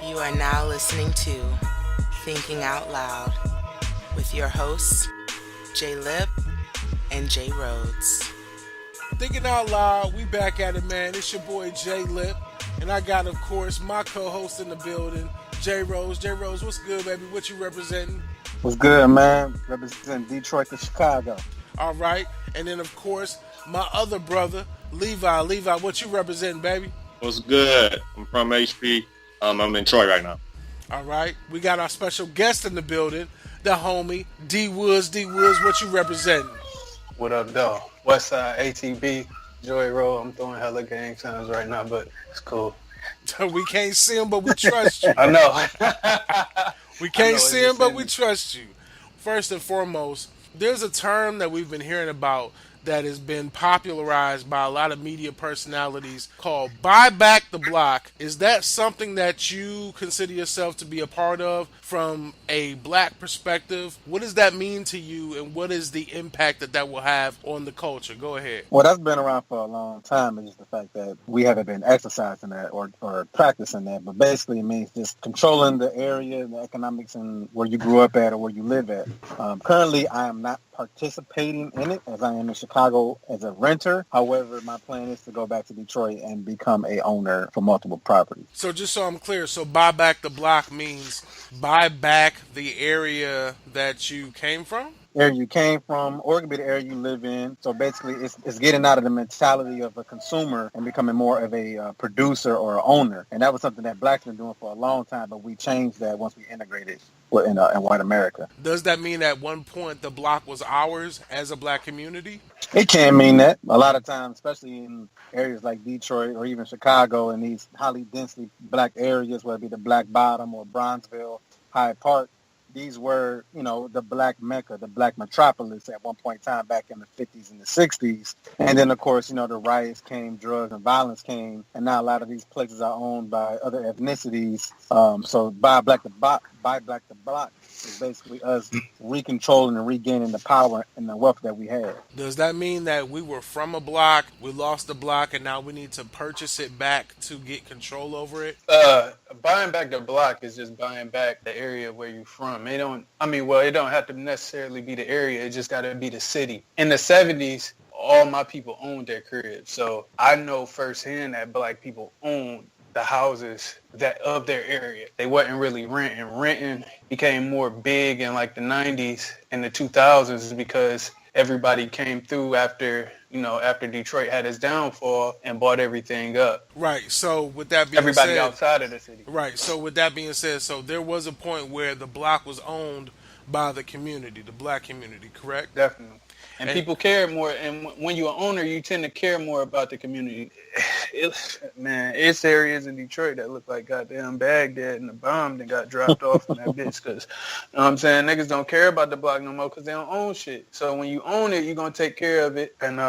You are now listening to Thinking Out Loud with your hosts, J. Lip and J.Rhodes. Thinking Out Loud, we back at it, man. It's your boy J. Lip, and I got, of course, my co-host in the building, J-Rhodes. J-Rhodes, what's good, baby? What you representing? What's good, man? Representing Detroit to Chicago. All right. And then, of course, my other brother, Levi. Levi, what you representing, baby? What's good? I'm from HP. I'm in Troy right now. All right. We got our special guest in the building, the homie, D.Woods. D.Woods, what you representing? What up, though? Westside ATB, J.Rhodes. I'm throwing hella gang signs right now, but it's cool. We can't see him, but we trust you. I know. We can't see him, but we trust you. First and foremost, there's a term that we've been hearing about that has been popularized by a lot of media personalities called buy back the block. Is that something that you consider yourself to be a part of from a black perspective? What does that mean to you, and what is the impact that that will have on the culture? Go ahead. Well, that's been around for a long time. It's just the fact that we haven't been exercising that or practicing that. But basically, it means just controlling the area, the economics, and where you grew up at or where you live at. Currently, I am not participating in it as I am in Chicago as a renter. However, my plan is to go back to Detroit and become a owner for multiple properties. So just so I'm clear, so buy back the block means buy back the area that you came from? Area you came from, or it could be the area you live in. So basically, it's getting out of the mentality of a consumer and becoming more of a producer or an owner. And that was something that blacks been doing for a long time, but we changed that once we integrated in white America. Does that mean at one point the block was ours as a black community? It can mean that. A lot of times, especially in areas like Detroit or even Chicago, in these highly densely black areas, whether it be the Black Bottom or Bronzeville, Hyde Park, these were, the black Mecca, the black metropolis at one point in time back in the 50s and the 60s. And then, of course, the riots came, drugs and violence came, and now a lot of these places are owned by other ethnicities. So buy black the block is basically us recontrolling and regaining the power and the wealth that we had. Does that mean that we were from a block, we lost the block, and now we need to purchase it back to get control over it? Buying back the block is just buying back the area where you're from. It don't have to necessarily be the area. It just got to be the city. In the 70s, all my people owned their cribs. So I know firsthand that black people owned the houses that of their area. They wasn't really renting. Renting became more big in like the 90s and the 2000s because everybody came through after Detroit had its downfall and bought everything up. Right. So with that being everybody said, outside of the city. Right. So with that being said, so there was a point where the block was owned by the community, the black community, correct? Definitely. And people care more. And when you're an owner, you tend to care more about the community. It's areas in Detroit that look like goddamn Baghdad and the bomb that got dropped off in that bitch. Because, you know what I'm saying, niggas don't care about the block no more because they don't own shit. So when you own it, you're going to take care of it. And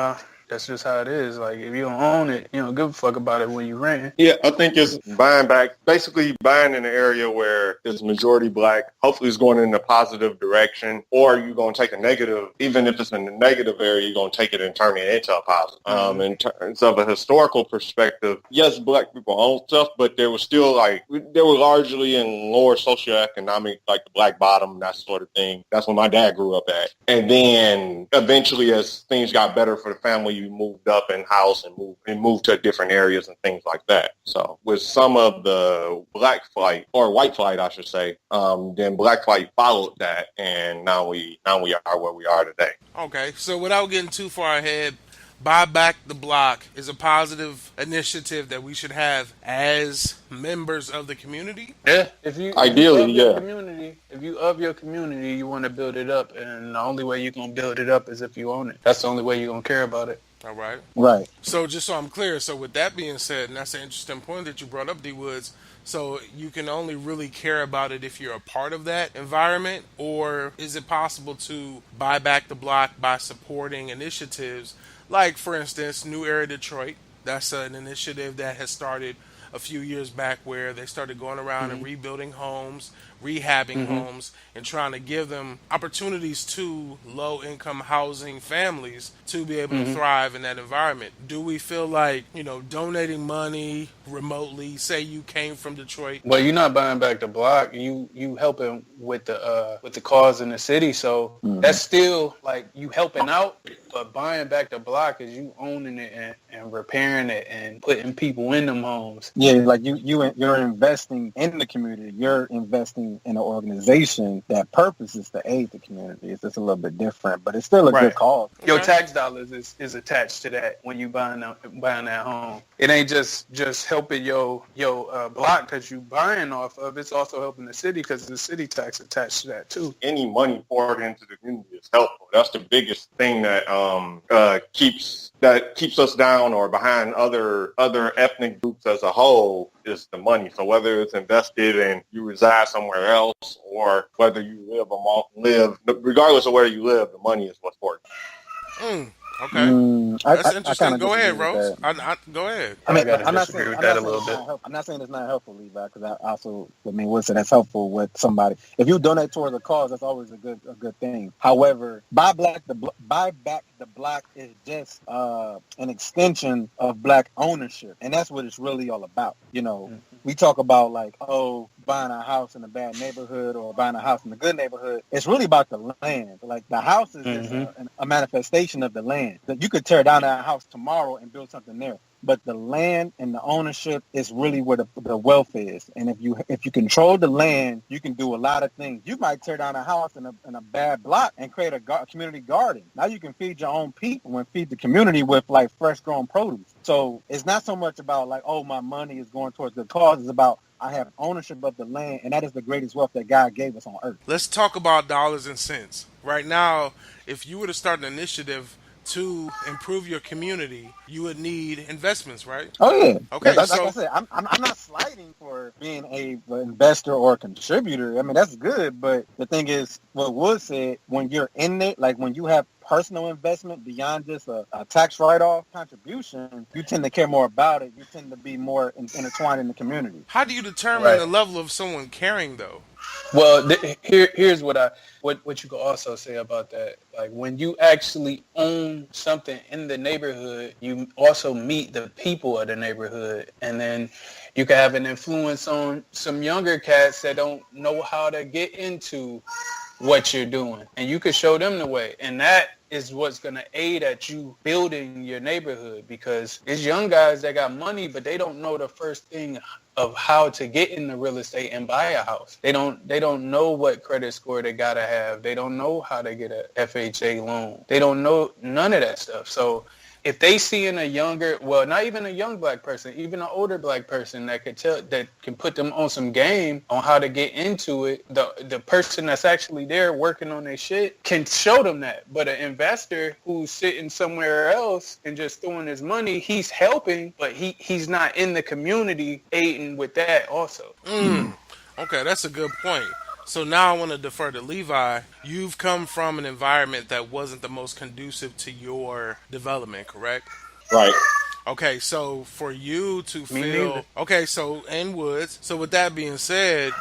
that's just how it is. Like, if you don't own it, you don't give a fuck about it when you rent. Yeah, I think it's buying back, basically buying in an area where it's majority black. Hopefully it's going in a positive direction, or you're going to take a negative, even if it's in a negative area, you're going to take it and turn it into a positive. In terms of a historical perspective, yes, black people own stuff, but they were still they were largely in lower socioeconomic, like the Black Bottom, that sort of thing. That's where my dad grew up at. And then eventually as things got better for the family, you moved up in house and moved to different areas and things like that. So with some of the black flight, or white flight, I should say, then black flight followed that, and now we are where we are today. Okay, so without getting too far ahead, buy back the block is a positive initiative that we should have as members of the community. Yeah, if you of your community, you want to build it up, and the only way you're gonna build it up is if you own it. That's the only way you're gonna care about it. All right. Right. So just so I'm clear, so with that being said, and that's an interesting point that you brought up, D-Woods, so you can only really care about it if you're a part of that environment, or is it possible to buy back the block by supporting initiatives like, for instance, New Era Detroit? That's an initiative that has started a few years back where they started going around and rebuilding homes, rehabbing homes, and trying to give them opportunities to low-income housing families to be able to thrive in that environment. Do we feel like, donating money remotely? Say you came from Detroit. Well, you're not buying back the block. You helping with the cause in the city. So that's still like you helping out. But buying back the block is you owning it and repairing it and putting people in them homes. Yeah, like you're investing in the community. You're investing in an organization that purpose is to aid the community. It's just a little bit different, but it's still a good cause. Your tax dollars is attached to that when you buying that home. It ain't just helping your block because you buying off of. It's also helping the city because the city tax attached to that too. Any money poured into the community is helpful. That's the biggest thing that keeps us down or behind other ethnic groups as a whole is the money. So whether it's invested and you reside somewhere else or whether you live, regardless of where you live, the money is what's important. Okay, that's interesting. Go ahead, Rose. Go ahead. I gotta disagree with that a little bit. I'm not saying it's not helpful, Levi, because I also, would say that's helpful with somebody. If you donate towards a cause, that's always a good thing. However, buy back the block is just an extension of black ownership, and that's what it's really all about. We talk about like, buying a house in a bad neighborhood or buying a house in a good neighborhood. It's really about the land. Like the house is just a manifestation of the land. That you could tear down that house tomorrow and build something there. But the land and the ownership is really where the wealth is. And if you control the land, you can do a lot of things. You might tear down a house in a bad block and create a community garden. Now you can feed your own people and feed the community with like fresh grown produce. So it's not so much about like, my money is going towards the cause. It's about I have ownership of the land, and that is the greatest wealth that God gave us on earth. Let's talk about dollars and cents. Right now, if you were to start an initiative to improve your community, you would need investments, right? Oh yeah. Okay. Like I said, I'm not sliding for being an investor or a contributor. I mean, that's good, but the thing is, what Woods said, when you're in it, like when you have personal investment beyond just a tax write-off contribution, you tend to care more about it. You tend to be more intertwined in the community. How do you determine the level of someone caring, though? Well, here's what you could also say about that. Like when you actually own something in the neighborhood, you also meet the people of the neighborhood, and then you can have an influence on some younger cats that don't know how to get into what you're doing, and you could show them the way, and that is what's going to aid at you building your neighborhood, because it's young guys that got money, but they don't know the first thing of how to get into real estate and buy a house. They don't know what credit score they got to have. They don't know how to get a FHA loan. They don't know none of that stuff. So if they see in a younger, well, not even a young black person, even an older black person that can put them on some game on how to get into it, the person that's actually there working on their shit can show them that. But an investor who's sitting somewhere else and just throwing his money, he's helping, but he's not in the community aiding with that also. Okay, that's a good point. So now I want to defer to Levi. You've come from an environment that wasn't the most conducive to your development, correct? Right. Okay, so for you to feel... Okay, so in Woods. So with that being said,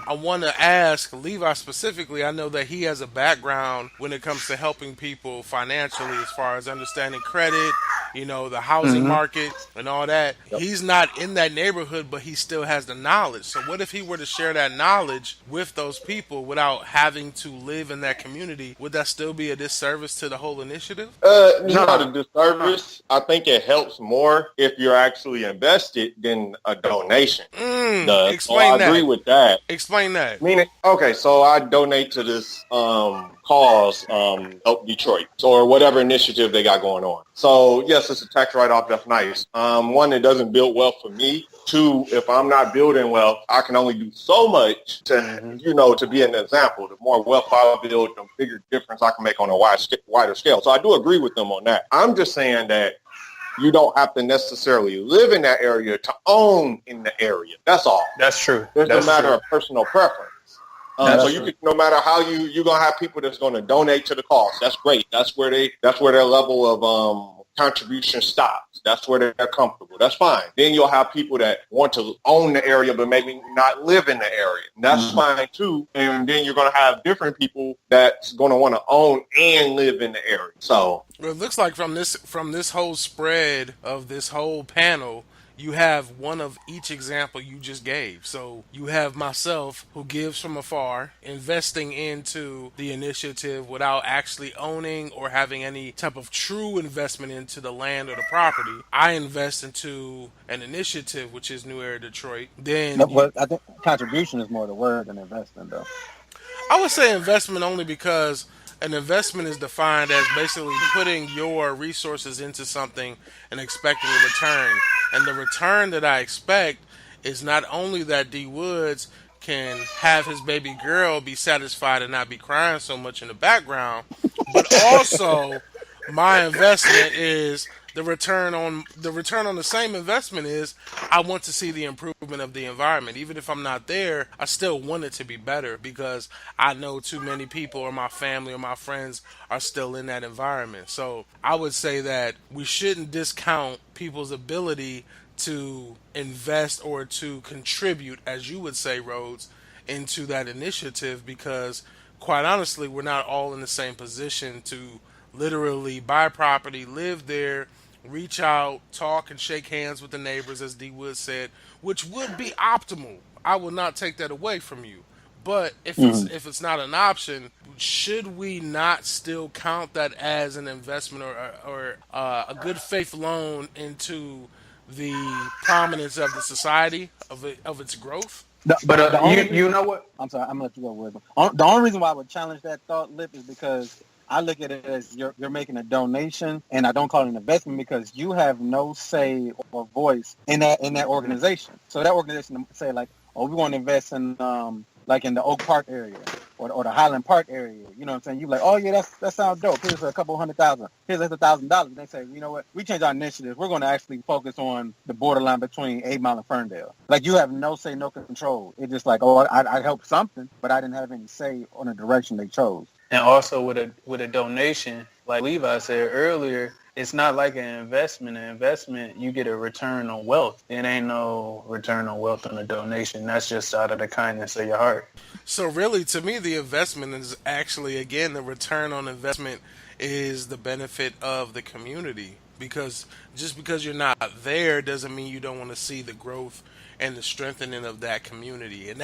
I want to ask Levi specifically. I know that he has a background when it comes to helping people financially as far as understanding credit, the housing market and all that. Yep. He's not in that neighborhood, but he still has the knowledge. So what if he were to share that knowledge with those people without having to live in that community? Would that still be a disservice to the whole initiative? Not a disservice. I think it helps more if you're actually invested than a donation. Explain so I agree with that. Explain that. Meaning, okay, so I donate to this cause, Help Detroit, or whatever initiative they got going on. So yes, it's a tax write-off. That's nice. One, it doesn't build wealth for me. Two, if I'm not building wealth, I can only do so much to be an example. The more wealth I build, the bigger difference I can make on a wider scale. So I do agree with them on that. I'm just saying that you don't have to necessarily live in that area to own in the area. That's all. That's true. It's a matter of personal preference. So you can, no matter how you're gonna have people that's going to donate to the cause. That's great. That's where their level of contribution stops. That's where they're comfortable. That's fine. Then you'll have people that want to own the area but maybe not live in the area. That's fine too. And then you're going to have different people that's going to want to own and live in the area. So well, it looks like from this whole spread of this whole panel, you have one of each example you just gave. So you have myself who gives from afar, investing into the initiative without actually owning or having any type of true investment into the land or the property. I invest into an initiative, which is New Era Detroit. No, Then you, but I think contribution is more the word than investment, though. I would say investment only because an investment is defined as basically putting your resources into something and expecting a return. And the return that I expect is not only that D Woods can have his baby girl be satisfied and not be crying so much in the background, but also my investment is the return on the same investment is I want to see the improvement of the environment. Even if I'm not there, I still want it to be better because I know too many people or my family or my friends are still in that environment. So I would say that we shouldn't discount people's ability to invest or to contribute, as you would say, Rhodes, into that initiative because quite honestly, we're not all in the same position to literally buy property, live there, reach out, talk, and shake hands with the neighbors, as D. Wood said, which would be optimal. I will not take that away from you. But Hmm. if it's not an option, should we not still count that as an investment or a good faith loan into the prominence of the society of its growth? The You only you reason, know what? I'm sorry, I'm gonna let you go with it. The only reason why I would challenge that thought, Lip, is because I look at it as you're making a donation, and I don't call it an investment because you have no say or voice in that organization. So that organization say like, oh, we want to invest in like in the Oak Park area or the Highland Park area. You know what I'm saying? You like, oh yeah, that sounds dope. Here's a couple $100,000. Here's $1,000. And they say, you know what? We change our initiative. We're going to actually focus on the borderline between 8 Mile and Ferndale. Like you have no say, no control. It's just like, oh, I helped something, but I didn't have any say on the direction they chose. And also with a donation, like Levi said earlier, it's not like an investment. An investment, you get a return on wealth. It ain't no return on wealth on a donation. That's just out of the kindness of your heart. So really, to me, the investment is actually again the return on investment is the benefit of the community because just because you're not there doesn't mean you don't want to see the growth and the strengthening of that community. And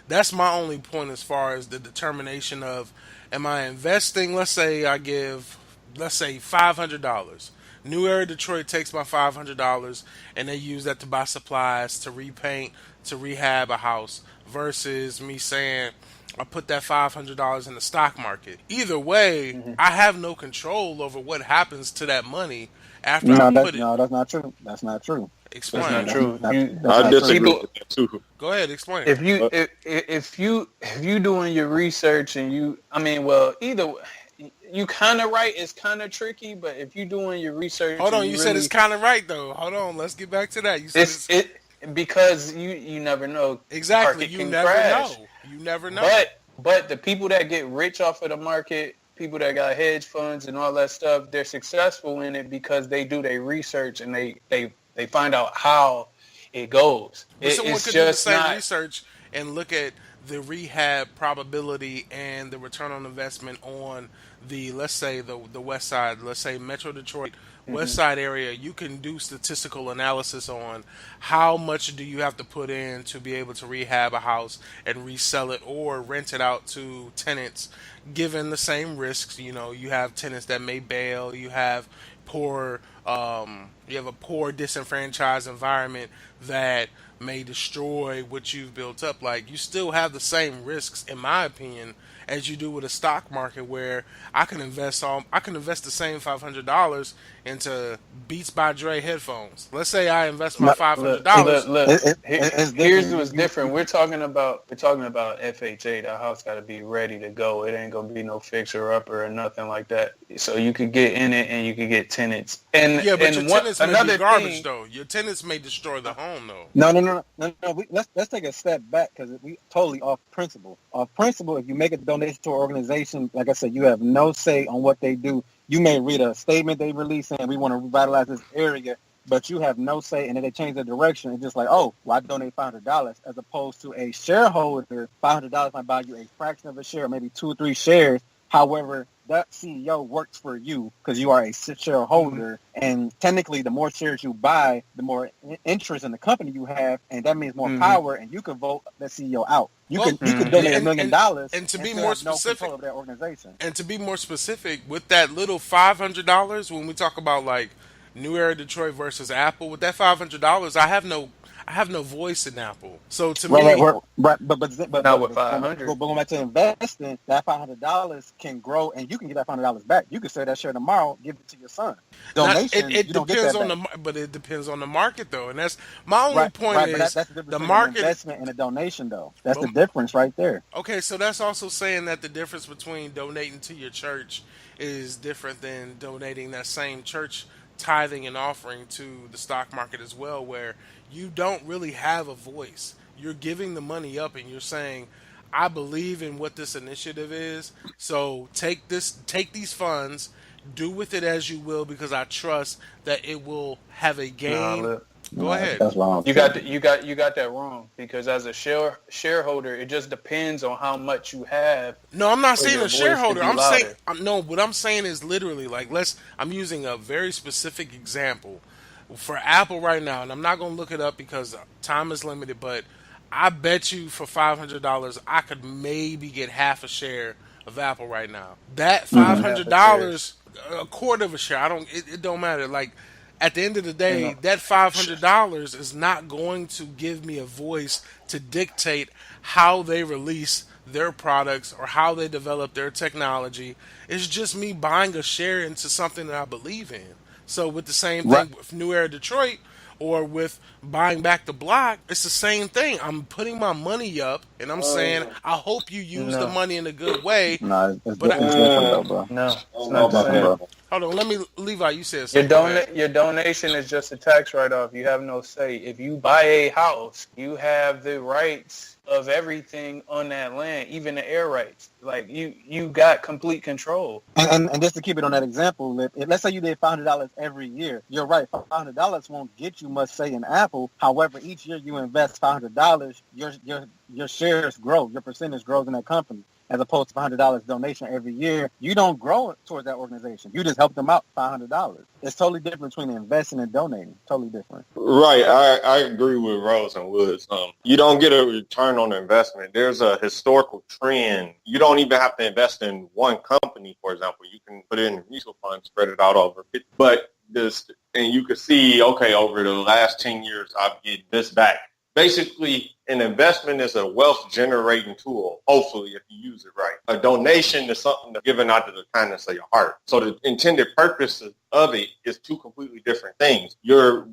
that's my only point as far as the determination of am I investing? Let's say $500. New Era Detroit takes my $500 and they use that to buy supplies, to repaint, to rehab a house, versus me saying I put that $500 in the stock market. Either way, Hmm. I have no control over what happens to that money after I No, put it. that's not true. That's not true. That's not Explain. That's true. that's I not true. disagree People, with that too. Go ahead, explain. if you But if you doing your research and I mean, well, either you kind of right. It's kind of tricky, but if you doing your research Hold and on, you you said it's really, kind of right though. Hold on, let's get back to that. You said it's it's it because you never know. exactly. Market You can never crash. know. You never know. But the people that get rich off of the market, people that got hedge funds and all that stuff, they're successful in it because they do their research and they find out how it goes. But someone It's could do the just same not. research and look at the rehab probability and the return on investment on the let's say the west side, let's say Metro Detroit west Mhm. side area. You can do statistical analysis on how much do you have to put in to be able to rehab a house and resell it or rent it out to tenants given the same risks. You know, you have tenants that may bail, poor you have a poor disenfranchised environment that may destroy what you've built up. Like you still have the same risks, in my opinion, as you do with a stock market where I can invest the same $500 into Beats by Dre headphones. Let's say I invest my No, five hundred Look, dollars. look, look. it's Here's different. what's different. We're talking about FHA. The house got to be ready to go. It ain't gonna be no fixer upper or nothing like that. So you could get in it and you could get tenants. Yeah, but your And what tenants may be another garbage thing. though. Your tenants may destroy the home though. No. Let's take a step back because we totally off principle. Off principle, if you make a donation to an organization, like I said, you have no say on what they do. You may read a statement they release saying we want to revitalize this area, but you have no say, and then they change their direction. It's just like, oh, well, I donate $500, as opposed to a shareholder. $500 might buy you a fraction of a share, maybe 2 or 3 shares. However, that CEO works for you because you are a shareholder, and technically, the more shares you buy, the more interest in the company you have, and that means more power, and you can vote the CEO out. You Well, could donate $1 million and to and be still more have no specific, control of that organization. and to be more specific, with that little $500, when we talk about like New Era Detroit versus Apple, with that $500, I have no voice in Apple. So to me, Right. But Not with 500. going back to investing, that $500 can grow, and you can get that $500 back. You can sell that share tomorrow, give it to your son. not Donation, it you don't get depends that on back. but it depends on the market though, and that's my only point Right. But is that's the difference the between an market. investment and a donation, though. That's But the difference right there. okay, so that's also saying that the difference between donating to your church is different than donating that same church tithing and offering to the stock market as well, where you don't really have a voice. You're giving the money up and you're saying, I believe in what this initiative is, so take these funds, do with it as you will, because I trust that it will have a Nah, gain. look. Go No, ahead. that's wrong. You got that wrong, because as a shareholder, it just depends on how much you have No, I'm not for saying your a voice to shareholder. be I'm saying louder. no. What I'm saying is literally like I'm using a very specific example for Apple right now, and I'm not going to look it up because time is limited. But I bet you for $500, I could maybe get half a share of Apple right now. That five Mm-hmm. hundred Half a share. dollars, a quarter of a share. I don't. It don't matter. Like at the end of the You day, know, that $500 is not going to give me a voice to dictate how they release their products or how they develop their technology. It's just me buying a share into something that I believe in. So with the same right. thing with New Era Detroit or with buying back the block, it's the same thing. I'm putting my money up and I'm saying I hope you use the No, money in a good way. No, But it's different, though, bro. no, it's It's not the different, same. bro. hold on, let me Levi. You said something. Go ahead. Your donation is just a tax write-off. You have no say. If you buy a house, you have the rights of everything on that land, even the air rights. Like you got complete control. And just to keep it on that example, let's say you did $500 every year. You're right. $500 won't get you much say in Apple. However, each year you invest $500, your shares grow, your percentage grows in that company. As opposed to $500 donation every year, you don't grow towards that organization. You just help them out $500. It's totally different between investing and donating. Totally different. Right. I agree with Rose and Woods. You don't get a return on investment. There's a historical trend. You don't even have to invest in one company, for example. You can put it in a mutual fund, spread it out over it. But and you can see, okay, over the last 10 years, I've get this back. Basically, an investment is a wealth generating tool, hopefully, if you use it right. A donation is something that's given out of the kindness of your heart. So the intended purpose of it is two completely different things.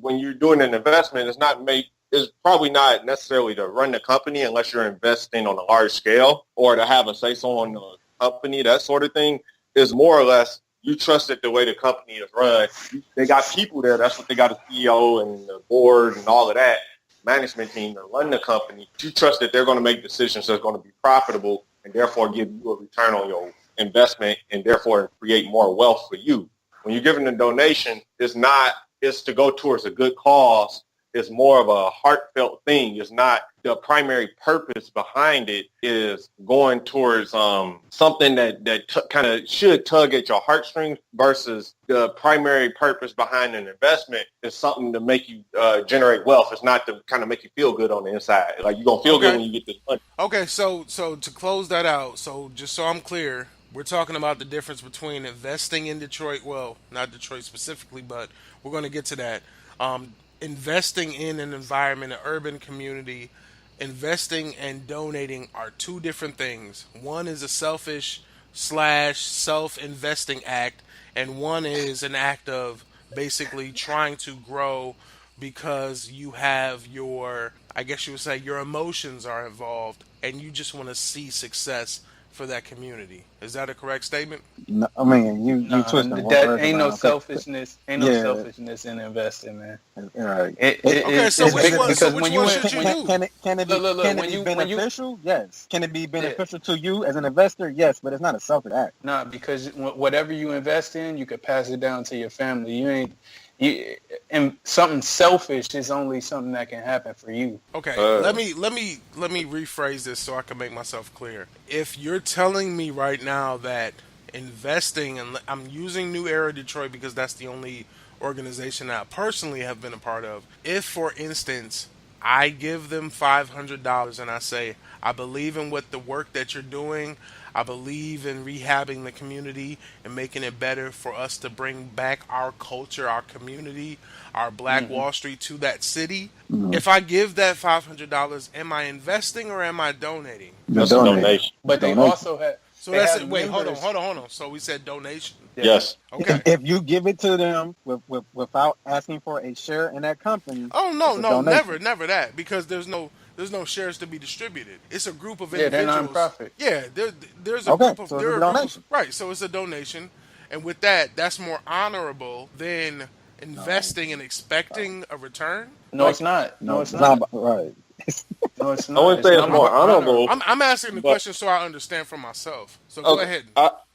When you're doing an investment, it's probably not necessarily to run the company unless you're investing on a large scale or to have a say-so on the company, that sort of thing. Is more or less you trust that the way the company is run. They got people there. That's what they got, a CEO and the board and all of that. Management team that run the company, you trust that they're going to make decisions that's going to be profitable and therefore give you a return on your investment and therefore create more wealth for you. When you're giving a donation, it's to go towards a good cause. It's more of a heartfelt thing. It's not the primary purpose behind it is going towards something that kind of should tug at your heartstrings versus the primary purpose behind an investment is something to make you generate wealth. It's not to kind of make you feel good on the inside. Like you're going to feel good when you get this money. Okay, so to close that out, so just so I'm clear, we're talking about the difference between investing in Detroit, well, not Detroit specifically, but we're going to get to that. Investing in an environment, an urban community, investing and donating are two different things. One is a selfish slash self-investing act, and one is an act of basically trying to grow because you have I guess you would say your emotions are involved and you just want to see success for that community. Is that a correct statement? No, I mean, you Nah, twisting that words ain't no around. 'Cause, selfishness. Ain't no yeah, selfishness in investing, man. right. Okay, so It's which bigger one? So because which when you one went should you when do? look Can it be beneficial? Yes. Can it be yeah, beneficial to you as an investor? Yes, but it's not a selfish act. nah, because whatever you invest in, you could pass it down to your family. And something selfish is only something that can happen for you. Okay, let me rephrase this so I can make myself clear. If you're telling me right now that investing, and I'm using New Era Detroit because that's the only organization that I personally have been a part of. If, for instance, I give them $500 and I say, I believe in what the work that you're doing. I believe in rehabbing the community and making it better for us to bring back our culture, our community, our Black Wall Street to that city. If I give that $500, am I investing or am I donating? You're That's a donating. donation. But they Donation. also have. So they that's have it. Wait, members- hold on. So we said donation. Yes. Okay. If you give it to them without asking for a share in that company, Oh it's no, a no, donation. never that, because there's no shares to be distributed. It's a group of Yeah, they're individuals. nonprofit. Yeah, there's a Okay, group of so it's there a are groups- donation. right. So it's a donation, and with that, that's more honorable than investing and expecting a return. No, it's not. No, it's not. right. No, it's I not. wouldn't say it's not more honor. honorable. I'm asking the But- question so I understand for myself. So go Okay. ahead.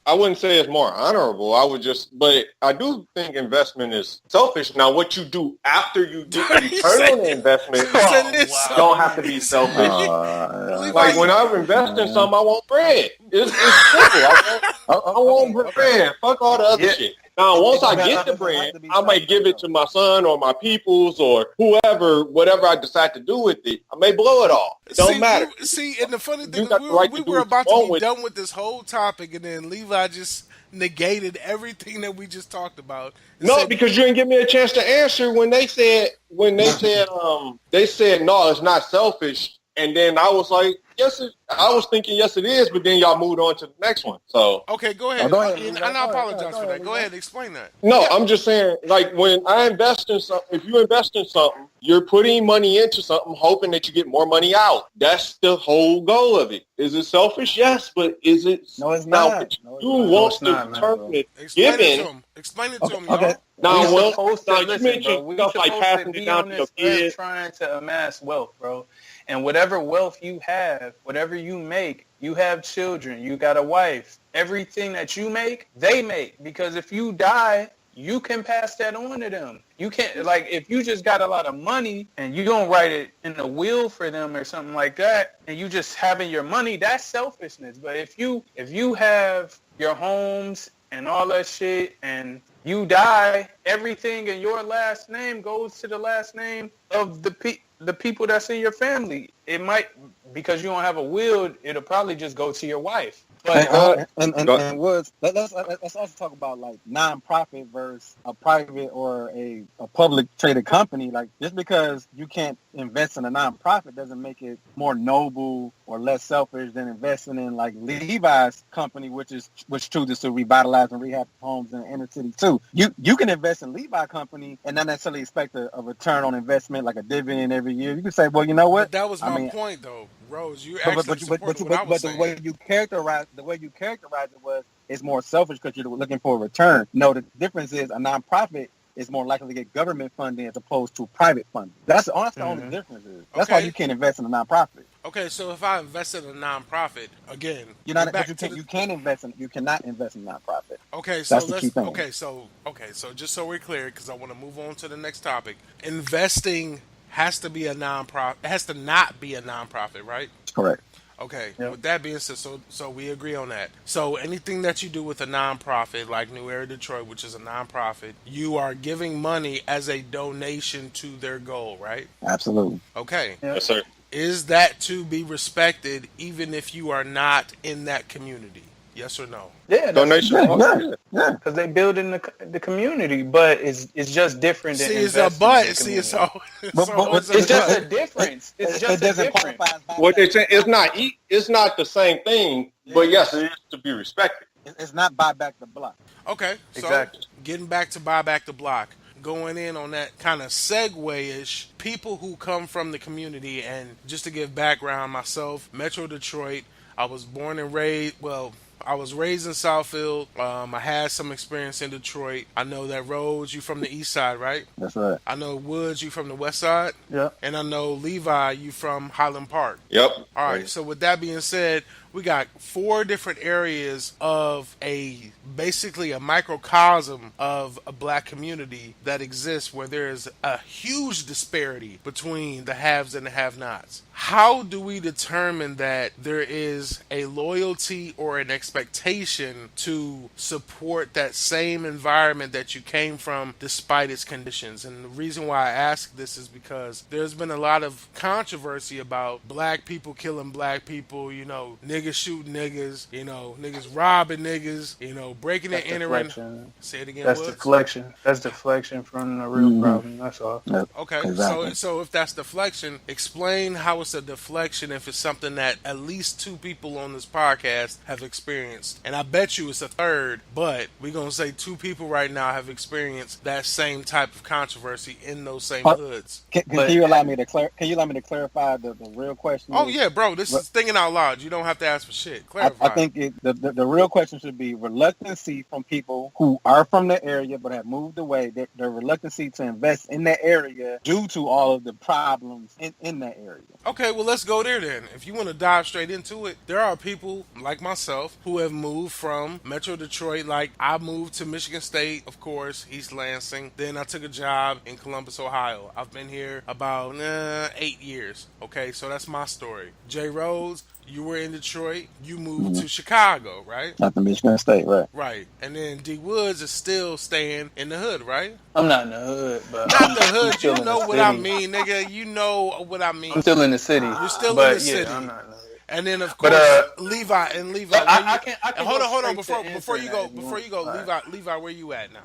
I wouldn't say it's more honorable. I would just, but I do think investment is selfish. Now, what you do after you get the You return said- on the investment You said it is wow. don't have to be selfish. Levi, Like when I invest in something, I want bread. It's simple. I want bread. Fuck all the other Yeah. shit. Now, once I get the bread, I might give it to my son or my peoples or whoever, whatever I decide to do with it. I may blow it all. It don't matter. And the funny thing You is got the right we to do were what about you to want be with done with this whole topic, and then Levi just negated everything that we just talked about. And No, said, because you didn't give me a chance to answer when they said no, it's not selfish, and then I was like, I was thinking yes it is, but then y'all moved on to the next one. So okay, go ahead. go ahead, And Levi. I Go ahead, apologize go for ahead, that. Go Levi. ahead, explain that. no, I'm just saying, like when I invest in something, if you invest in something, you're putting money into something, hoping that you get more money out. That's the whole goal of it. Is it selfish? Yes, but is it? No, it's now, not. what No, it's you not. want it's to not, man, return bro. it Explain it to given. him. Explain it to him, Okay. y'all. Now, We well, supposed now to you listen, mentioned bro. We stuff like supposed passing to it be down on to your this earth kids. trying to amass wealth, bro. And whatever wealth you have, whatever you make, you have children, you got a wife. Everything that you make, they make. Because if you die, you can pass that on to them. You can't, like, if you just got a lot of money and you don't write it in a will for them or something like that, and you just having your money, that's selfishness. But if you have your homes and all that shit and you die, everything in your last name goes to the last name of the people that's in your family. It might, because you don't have a will, it'll probably just go to your wife. But And Woods, let's also talk about like nonprofit versus a private or a public traded company. Like just because you can't invest in a nonprofit doesn't make it more noble or less selfish than investing in like Levi's company, which chooses to revitalize and rehab homes in the inner city too. You can invest in Levi company and not necessarily expect a return on investment like a dividend every year. You can say, well, you know what? But that was my point, though, Rose. You actually supported what I was saying. The way you characterize it was it's more selfish because you're looking for a return. No, the difference is a nonprofit is more likely to get government funding as opposed to private funding. That's the only difference is. That's why you can't invest in a nonprofit. Okay, so if I invest in a nonprofit, again, You cannot invest in a nonprofit. Okay, so That's the key thing. okay, so just so we're clear, because I want to move on to the next topic. Investing has to be a nonprofit. It has to not be a nonprofit, right? Correct. Okay. Yep. With that being said, so we agree on that. So anything that you do with a nonprofit, like New Era Detroit, which is a nonprofit, you are giving money as a donation to their goal, right? Absolutely. Okay. Yes, sir. Is that to be respected, even if you are not in that community? Yes or no? yeah, Donation. Yeah. because they build in the community, but it's just different than See, it's investing a but. in the See, community. It's just a difference. It's just a doesn't difference. qualify as What they say it's not the same thing, but yes, it is to be respected. It's not buy back the block. Okay, so Exactly. getting back to buy back the block, going in on that kind of segue-ish, people who come from the community, and just to give background, myself, Metro Detroit, I was born and raised, I was raised in Southfield. I had some experience in Detroit. I know that Rhodes, you from the east side, right? That's right. I know Woods, you from the west side. Yeah. And I know Levi, you from Highland Park. Yep. All right, so with that being said, we got 4 different areas of basically a microcosm of a black community that exists where there is a huge disparity between the haves and the have-nots. how do we determine that there is a loyalty or an expectation to support that same environment that you came from despite its conditions? And the reason why I ask this is because there's been a lot of controversy about black people killing black people, niggas shooting niggas, niggas robbing niggas, breaking and entering. Deflection. Say it again. That's Woods. deflection. That's deflection from the real problem. That's all. Yep, Okay, exactly. so if that's deflection, explain how it's a deflection if it's something that at least two people on this podcast have experienced. And I bet you it's a third, but we're going to say two people right now have experienced that same type of controversy in those same hoods. Can you allow me to clarify the real question? Oh, yeah, bro, this is thinking out loud. You don't have to ask for shit. Clarify. I think the real question should be reluctancy from people who are from the area but have moved away. Their reluctancy to invest in that area due to all of the problems in that area. Okay, well, let's go there then. If you want to dive straight into it, there are people like myself who have moved from Metro Detroit. Like, I moved to Michigan State, of course, East Lansing. Then I took a job in Columbus, Ohio. I've been here about 8 years. Okay, so that's my story. J.Rhodes, you were in Detroit. You moved to Chicago, right? Not the Michigan State, right? Right. And then D.Woods is still staying in the hood, right? I'm not in the hood, but Not the hood. still You in the know what I city. mean, nigga. You know what I mean. I'm still in the city. You're still but in the city. I'm not in the hood. And then of course But Levi. I can Hold go on. straight to Before you go, answer that. Levi, where you at now?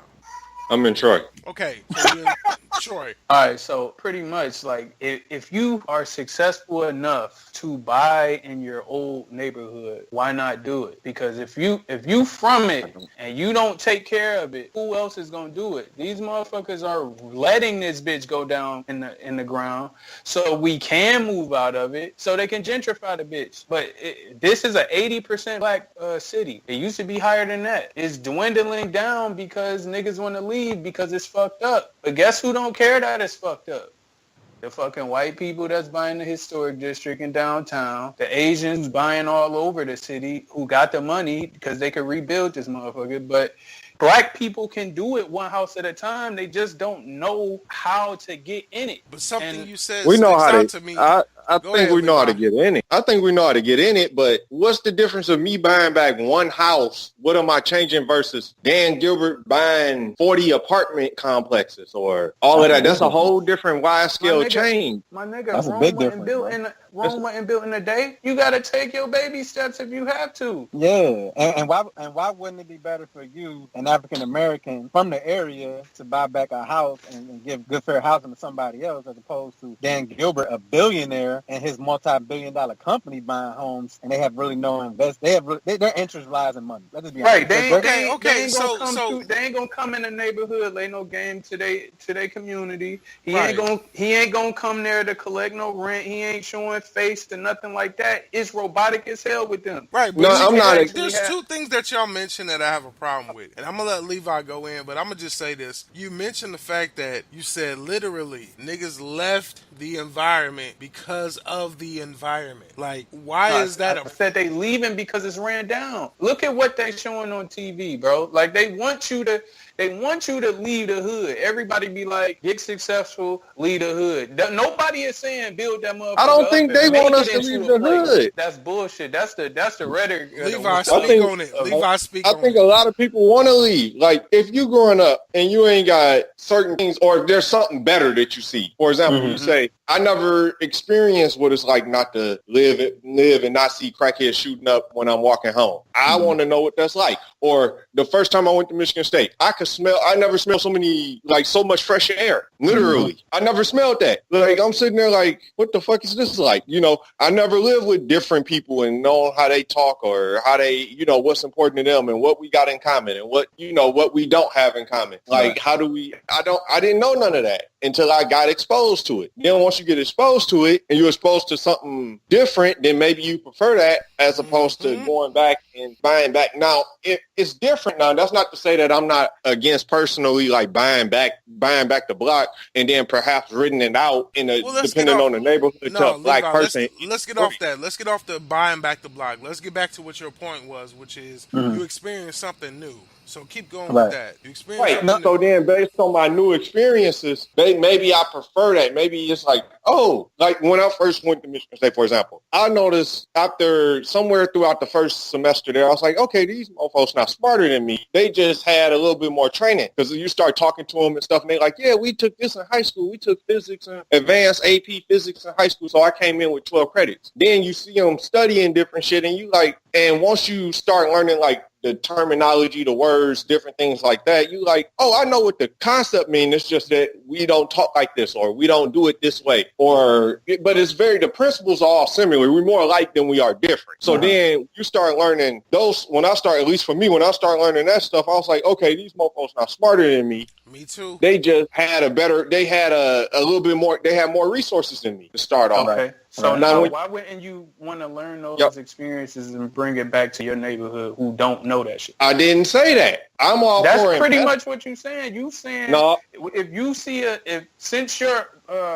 I'm in Troy. Okay, so you're in Troy. All right, so pretty much like if you are successful enough to buy in your old neighborhood, why not do it? Because if you from it and you don't take care of it, who else is gonna do it? These motherfuckers are letting this bitch go down in the ground so we can move out of it so they can gentrify the bitch. But this is a 80% black city. It used to be higher than that. It's dwindling down because niggas want to leave because it's fucked up. But guess who don't care that it's fucked up? The fucking white people that's buying the historic district in downtown, the Asians buying all over the city who got the money because they could rebuild this motherfucker. But black people can do it one house at a time. They just don't know how to get in it. But something you said We know sticks how out to. to me. I Go think ahead, we know how to Levi. get in it. I think we know how to get in it, but what's the difference of me buying back one house? What am I changing versus Dan Gilbert buying 40 apartment complexes or all of that? That's a whole different wide scale change. My nigga, That's a Rome big wasn't difference, built Rome wasn't built in a day. You gotta take your baby steps if you have to. Yeah, and why wouldn't it be better for you, an African American from the area, to buy back a house and give good fair housing to somebody else, as opposed to Dan Gilbert, a billionaire, and his multi-billion-dollar company buying homes, and they have really no invest. Their interest lies in money. Let's just be Right, honest. they ain't gonna come in the neighborhood, lay no game to they community. He Right. ain't gonna come there to collect no rent. He ain't showing face to nothing like that. It's robotic as hell with them. Right, but No, I'm not. there's two things that y'all mentioned that I have a problem with. And I'm going to let Levi go in, but I'm going to just say this. You mentioned the fact that you said literally niggas left the environment because of the environment. Like, why is that I said they leaving because it's ran down. Look at what they showing on TV, bro. Like they want you to leave the hood. Everybody be like, get successful, leave the hood. Nobody is saying build that motherfucker. I don't think up they and make want it us to into leave a the place. hood. That's bullshit. That's the rhetoric. Levi, So speak on it. Levi, speak I on think it. a lot of people want to leave. Like, if you growing up and you ain't got certain things, or there's something better that you see. For example, you say, I never experienced what it's like not to live and not see crackheads shooting up when I'm walking home. I want to know what that's like. Or the first time I went to Michigan State, I never smelled so much fresh air. Literally. I never smelled that. Like, I'm sitting there like, what the fuck is this like? I never lived with different people and know how they talk or how they, what's important to them and what we got in common and what we don't have in common. Like, how do we, I didn't know none of that until I got exposed to it. Then once you get exposed to it and you're exposed to something different, then maybe you prefer that as opposed to going back and buying back. Now, it's different now. That's not to say that I'm not against personally like buying back the block and then perhaps renting it out depending on the neighborhood to a black person. Let's get off that. Let's get off the buying back the block. Let's get back to what your point was, which is you experienced something new. So keep going with Right. that. You experience Right. something So new. then, based on my new experiences, maybe I prefer that. Maybe it's like, oh, like when I first went to Michigan State, for example, I noticed after somewhere throughout the first semester there, I was like, okay, these mofos not smarter than me. They just had a little bit more training because you start talking to them and stuff, and they're like, yeah, we took this in high school. We took physics and advanced AP physics in high school, so I came in with 12 credits. Then you see them studying different shit, and you like, and once you start learning like the terminology, the words, different things like that, you like, oh, I know what the concept means. It's just that we don't talk like this, or we don't do it this way, but it's the principles are all similar. We're more alike than we are different. So then you start learning those, at least for me, when I start learning that stuff, I was like, okay, these mofos not smarter than me. Me too. They just had a little bit more, they had more resources than me to start off. Okay. So Right. now, why wouldn't you want to learn those experiences and bring it back to your neighborhood who don't know that shit? I didn't say that. I'm all for it. That's pretty much what you're saying. You saying No. if you see since your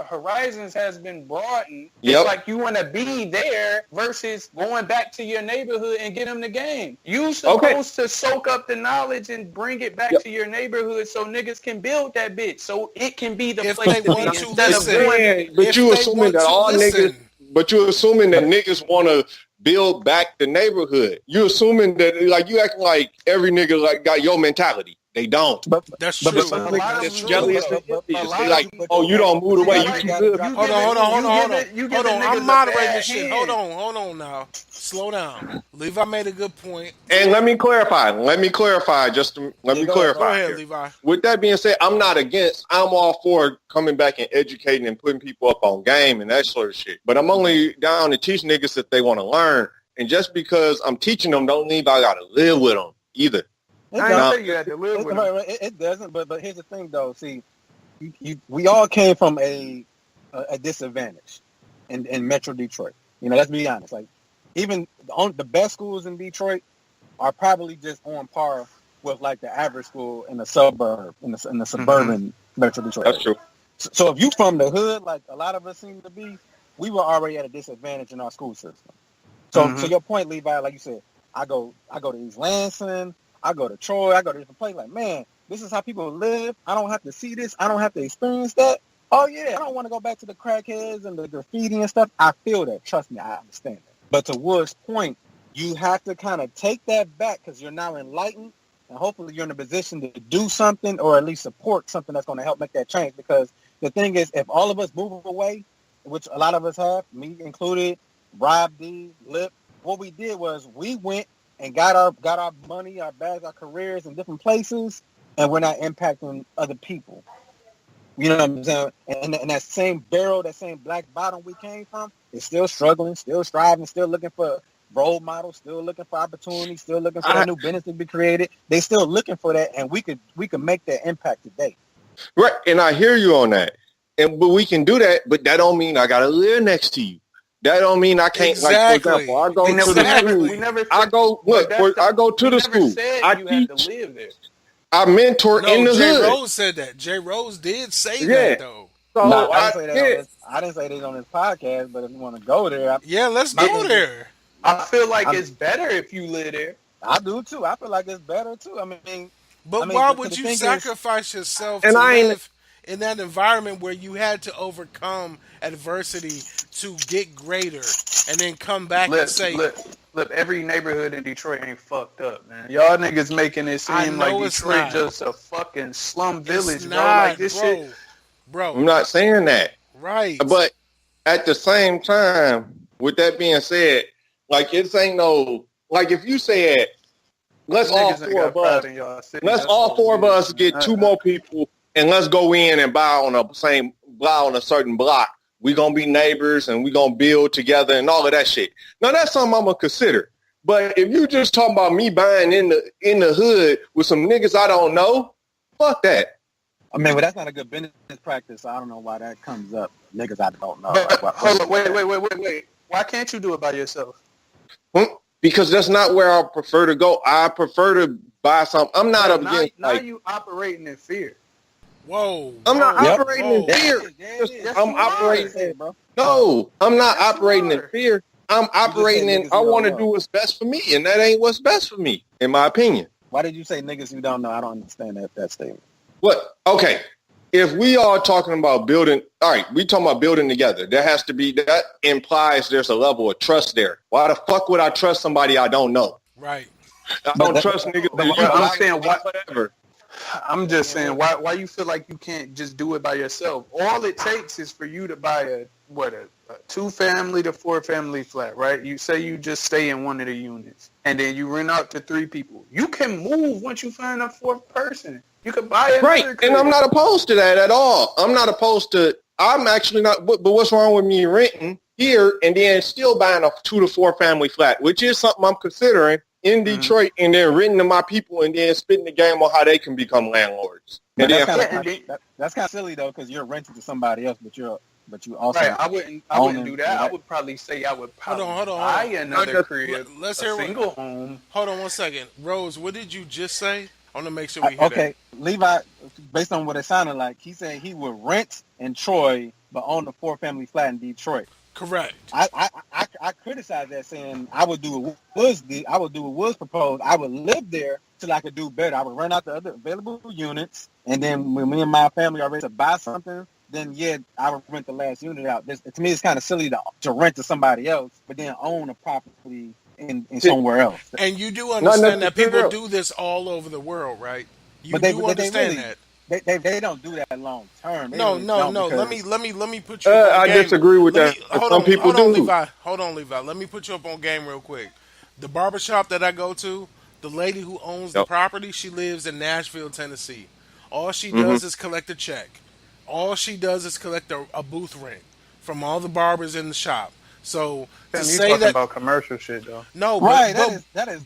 horizons has been broadened, Yep. it's like you want to be there versus going back to your neighborhood and get them the game. You supposed to soak up the knowledge and bring it back to your neighborhood so niggas can build that bitch, so it can be the If place they to want be to instead of listen. going. But If you they assuming want that to all listen. niggas. But you're assuming that niggas want to build back the neighborhood. You assuming that like you acting like every nigga like got your mentality. They don't. That's but- true. but- A lot of That's them true. do, Jealous but- and but a envious. lot They of like, you- oh, you don't move the way you Right. too good. You Hold give on. you give Hold the on. I'm niggas a moderating bad this shit. hand. Hold on now. Slow down. Levi made a good point. And let me clarify. Let me clarify Go ahead, here. Levi. With that being said, I'm all for coming back and educating and putting people up on game and that sort of shit. But I'm only down to teach niggas if they want to learn. And just because I'm teaching them don't mean I got to live with them either. I ain't say you had to live with them. It doesn't, but here's the thing, though. See, we all came from a disadvantage in Metro Detroit. You know, let's be honest. Like, even the best schools in Detroit are probably just on par with like the average school in the suburb, in the suburban Metro Detroit. That's true. So if you from the hood, like a lot of us seem to be, we were already at a disadvantage in our school system. So to your point, Levi, like you said, I go to East Lansing, I go to Troy, I go to different places. Like, man, this is how people live. I don't have to see this. I don't have to experience that. Oh yeah, I don't want to go back to the crackheads and the graffiti and stuff. I feel that. Trust me, I understand that. But to Wood's point, you have to kind of take that back because you're now enlightened, and hopefully you're in a position to do something or at least support something that's going to help make that change. Because the thing is, if all of us move away, which a lot of us have, me included, Rob D, Lip, what we did was we went and got our money, our bags, our careers in different places, and we're not impacting other people. You know what I'm saying? And that same barrel, that same black bottom we came from is still struggling, still striving, still looking for role models, still looking for opportunities, still looking for a new business to be created. They still looking for that, and we could make that impact today. Right, and I hear you on that. But we can do that, but that don't mean I gotta live next to you. That don't mean I can't. Exactly. Like, for example, I go to the school. I go to the school. I teach. Live there. I mentor in the hood. J.Rhodes said that. J.Rhodes did say that, though. So No, I didn't say that on this podcast, but if you want to go there, let's go there. I feel like it's better if you live there. I do too. I feel like it's better too. But why would you sacrifice yourself to live in that environment where you had to overcome adversity to get greater and then come back and say... Look, every neighborhood in Detroit ain't fucked up, man. Y'all niggas making it seem like Detroit just a fucking slum village, bro. Like this shit. Bro. I'm not saying that. Right. But at the same time, with that being said, like it ain't no... Like if you said, let's all four of us get two more people and let's go in and buy on a certain block. We gonna be neighbors and we gonna build together and all of that shit. Now that's something I'm gonna consider. But if you just talking about me buying in the hood with some niggas I don't know, fuck that. But that's not a good business practice. I don't know why that comes up. Niggas I don't know. Hold on, wait. Why can't you do it by yourself? Because that's not where I prefer to go. I prefer to buy something. I'm not against. Now you operating in fear. Whoa. I'm not operating in fear. I'm operating. No, I'm not operating in fear. I'm operating in, I want to do what's best for me, and that ain't what's best for me, in my opinion. Why did you say niggas you don't know? I don't understand that statement. What? Okay. If we are talking about building, all right, we talking about building together. There has to be, that implies there's a level of trust there. Why the fuck would I trust somebody I don't know? Right. I don't trust niggas. I'm saying whatever. I'm just saying, why you feel like you can't just do it by yourself? All it takes is for you to buy a 2-family to 4-family flat, right? You say you just stay in one of the units, and then you rent out to 3 people. You can move once you find a 4th person. You could buy it. Right, and I'm not opposed to that at all. I'm not opposed to, I'm actually not, but what's wrong with me renting here and then still buying a 2 to 4 family flat, which is something I'm considering in Detroit, and then renting to my people and then spitting the game on how they can become landlords. And that's kind of silly though, because you're renting to somebody else, but you also right. I wouldn't do that. I would probably say I would probably buy another crib. Let's hear single home. Hold on 1 second, Rose. What did you just say? I want to make sure we hear that. Levi, based on what it sounded like, he said he would rent in Troy but own a 4-family flat in Detroit. Correct. I criticize that, saying I would do what Woods proposed. I would live there till I could do better. I would rent out the other available units, and then when me and my family are ready to buy something, then I would rent the last unit out. To me, it's kind of silly to rent to somebody else, but then own a property in somewhere else. And you do understand that people do this all over the world, right? You do understand that. They don't do that long term. No. Let me put you. I disagree with that. Some people do. Hold on, Levi. Let me put you up on game real quick. The barbershop that I go to, the lady who owns the property, she lives in Nashville, Tennessee. All she does is collect a check. All she does is collect a booth rent from all the barbers in the shop. So to say talking that about commercial shit though. No, right?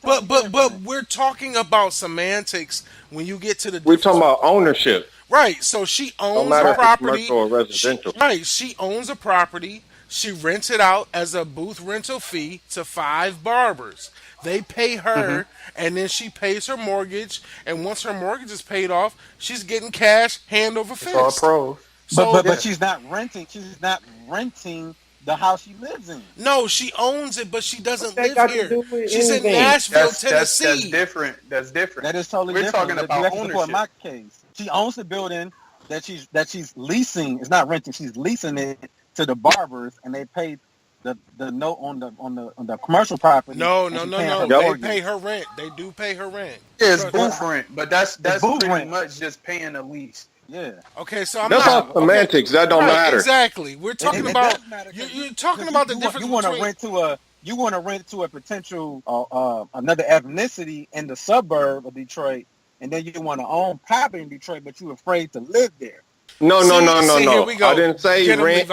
But we're talking about semantics when you get to the. We're talking about ownership, right? So she owns a property. Or residential. She owns a property. She rents it out as a booth rental fee to 5 barbers. They pay her, and then she pays her mortgage. And once her mortgage is paid off, she's getting cash hand over fist. It's all pro. But she's not renting. She's not renting the house she lives in. No, she owns it, but she doesn't live here. She's in Nashville, Tennessee. That's different. That is totally different. We're talking about ownership. My case, she owns the building that she's leasing. It's not renting. She's leasing it to the barbers, and they pay the note on the commercial property. No. They pay her rent. They do pay her rent. Yeah, it's booth rent, but that's pretty much just paying a lease. Yeah. Okay, so that's all semantics. That don't matter. Exactly. We're talking about you're talking about the difference. You want to rent to a potential another ethnicity in the suburb of Detroit, and then you want to own property in Detroit, but you're afraid to live there. No. Here we go. I didn't say rent.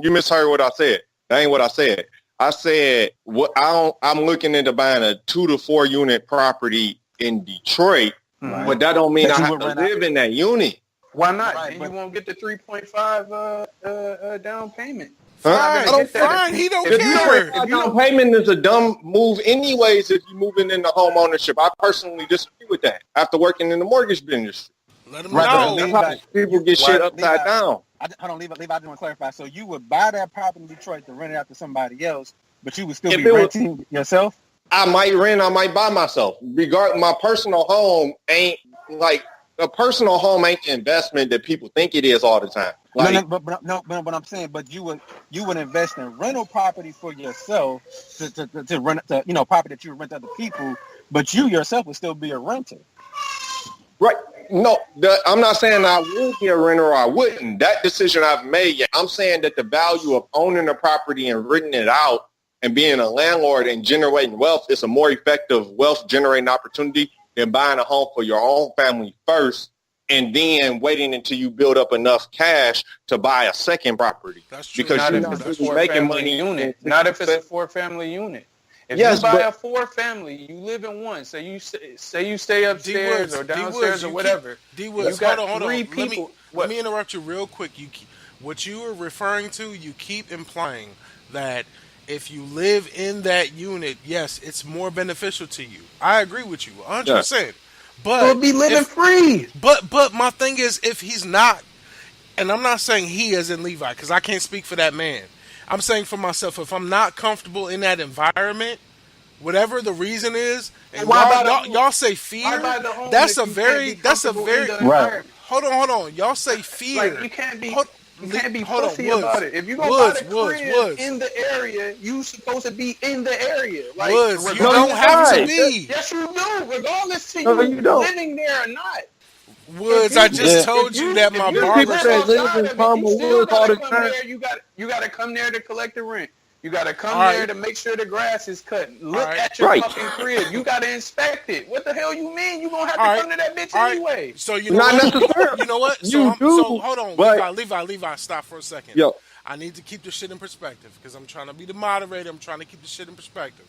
You misheard what I said. That ain't what I said. I said I'm looking into buying a 2 to 4 unit property in Detroit. Right. But that don't mean I have to live in that unit. Why not? Right, you won't get the 3.5 down payment. Fine. He don't care. If down payment is a dumb move anyways if you're moving into home ownership. I personally disagree with that after working in the mortgage business. Let them know. That's how people get shit upside down. Hold on, Levi, I just want to clarify. So you would buy that property in Detroit to rent it out to somebody else, but you would still be renting yourself? I might rent, I might buy myself. My personal home ain't like a personal home ain't the investment that people think it is all the time. Like, but I'm saying, but you would invest in rental property for yourself to rent property that you rent to other people, but you yourself would still be a renter. Right. No, I'm not saying I would be a renter or I wouldn't. That decision I've made. I'm saying that the value of owning a property and renting it out and being a landlord and generating wealth is a more effective wealth generating opportunity than buying a home for your own family first and then waiting until you build up enough cash to buy a second property. That's true. Because you're making money. Unit. Not if it's a 4-family unit. If you buy a 4-family, you live in one. Say you stay upstairs or downstairs or whatever. D-Woods, hold on. People. Let me interrupt you real quick. What you are referring to, you keep implying that if you live in that unit, yes, it's more beneficial to you. I agree with you 100%. Yeah. But you'll be living free. But my thing is, if he's not, and I'm not saying he as in Levi, because I can't speak for that man. I'm saying for myself, if I'm not comfortable in that environment, whatever the reason is, and Why buy the y'all say Why fear. buy the home That's if a you can't very be comfortable in the Right. environment? hold on. Y'all say fear. Like you can't be Hold, hold on, pussy Woods. about it. If you're gonna buy the Woods. crib in the area, you supposed to be in the area. Like Woods, you No, regardless, don't you're have to not. be. yes you do, regardless to No, you you don't. living there or not. Woods, If I you just Yeah. told you that if my you There's barber people live that shop. live outside in of it, you Palmer still Woods all gotta the come time. there. You gotta come there to collect the rent. You gotta come All there right. to make sure the grass is cut. Look right. at your Right. fucking crib. You gotta inspect it. What the hell you mean? You gonna have All to right. come to that bitch All right. anyway. So you know Not what? necessarily. You know what? You So do, hold on, but Levi, stop for a second. yo, I need to keep this shit in perspective because I'm trying to be the moderator. I'm trying to keep this shit in perspective.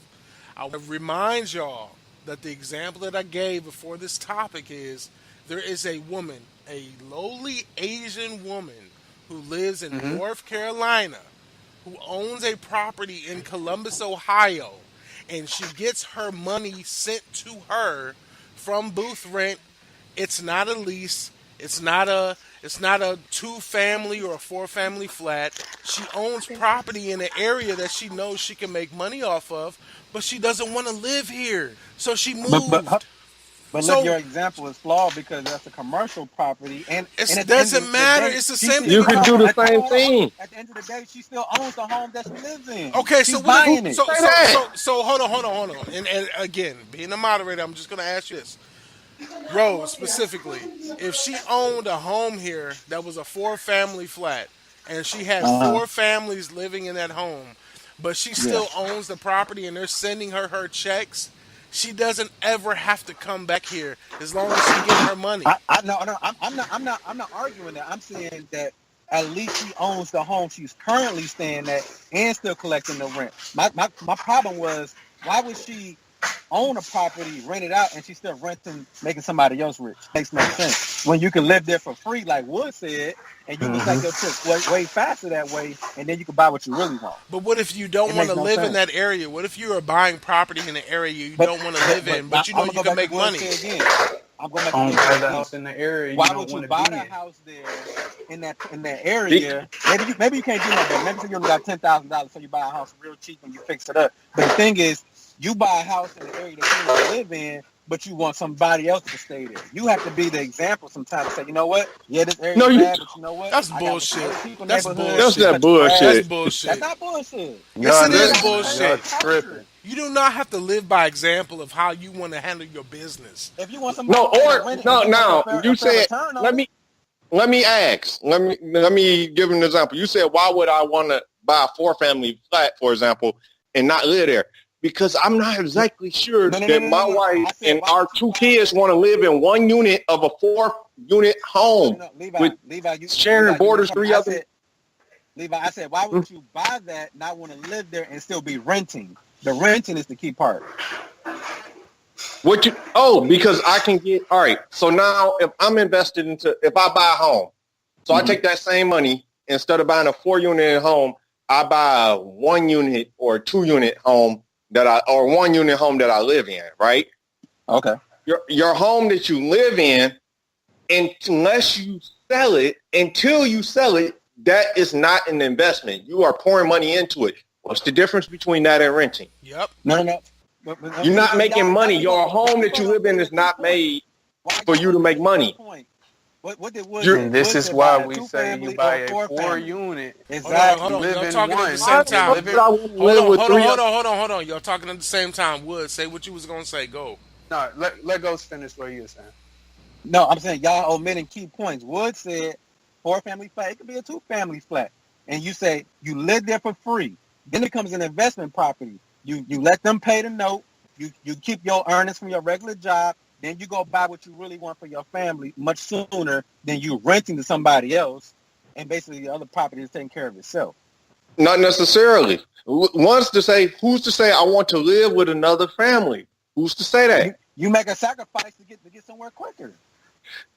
I want to remind y'all that the example that I gave before this topic is there is a woman, a lowly Asian woman who lives in North Carolina who owns a property in Columbus, Ohio, and she gets her money sent to her from booth rent. It's not a lease. It's not a 2-family or a 4-family flat. She owns property in an area that she knows she can make money off of, but she doesn't want to live here. So she But moved. look, So your example is flawed because that's a commercial property, and it at the end doesn't of the matter. day, It's the she same still thing. you You could do the same thing. At the end of the day, she still owns the home that she lives in. Okay, She's so what? buying it. So Say so that. so so hold on. And again, being a moderator, I'm just gonna ask you this. Rose specifically, if she owned a home here that was a 4-family flat, and she had Uh-huh. 4 families living in that home, but she Yeah. still owns the property and they're sending her checks, she doesn't ever have to come back here as long as she getting her money. No, I'm not arguing that. I'm saying that at least she owns the home she's currently staying at and still collecting the rent. My problem was, why would she own a property, rent it out, and she's still renting, making somebody else rich? Makes no sense. When you can live there for free, like Wood said, and you can take your trips way faster that way, and then you can buy what you really want. But what if you don't It want makes to no live in sense. that area? What if you are buying property in an area you But don't want to live in, but you know I'm you gonna can go back make to what money? I said again. I'm going back to Don't what buy I the said again. house in the area you Why don't would you want to buy be the in. house there in that area? Maybe you can't do that, but maybe you only got $10,000, so you buy a house real cheap and you fix it up. But the thing is, you buy a house in the area that you want to live in, but you want somebody else to stay there. You have to be the example sometimes. Say, you know what? Yeah, this area No, is you. bad, but you know what? That's I got bullshit. other people in the That's neighborhood. That's bullshit. Cut that the grass. That's bullshit. That's bullshit. not bullshit. Yes, it is Y'all bullshit. tripping. You do not have to live by example of how you want to handle your business. If you want No, somebody to or rent it, no. and you Now want you a fair said, return on let it. me ask. Let me give an example. You said, why would I want to buy a 4-family flat, for example, and not live there? Because I'm not exactly sure that my wife I said, and why our would you 2 buy kids that? want to live in one unit of a 4-unit home with Levi, sharing borders 3 other. Levi, I said, why would you buy that, not want to live there and still be renting? The renting is the key part. Because I can get, all right. So now if I'm invested if I buy a home, so I take that same money, instead of buying a 4-unit home, I buy a 1-unit or 2-unit home or 1-unit home that I live in, right? Okay. Your home that you live in, until you sell it, that is not an investment. You are pouring money into it. What's the difference between that and renting? Yep. No. You're not making money. Your home that you live in is not made for you to make money. What did Wood You're- say? And this Wood is said why buy a we say two-family you buy or a 4-family. 4-unit. Exactly. Hold on. Live Y'all in talking at one. the same time. Live in- I wouldn't live with Hold 3 on. Y'all talking at the same time. Wood, say what you was gonna say. Go. No, let Ghost finish what you were saying. No, I'm saying y'all omitting key points. Wood said 4-family flat. It could be a 2-family flat. And you say you live there for free. Then it becomes an investment property. You let them pay the note. You keep your earnings from your regular job. Then you go buy what you really want for your family much sooner than you renting to somebody else. And basically the other property is taking care of itself. Not necessarily. Who's to say I want to live with another family? Who's to say that? You make a sacrifice to get somewhere quicker.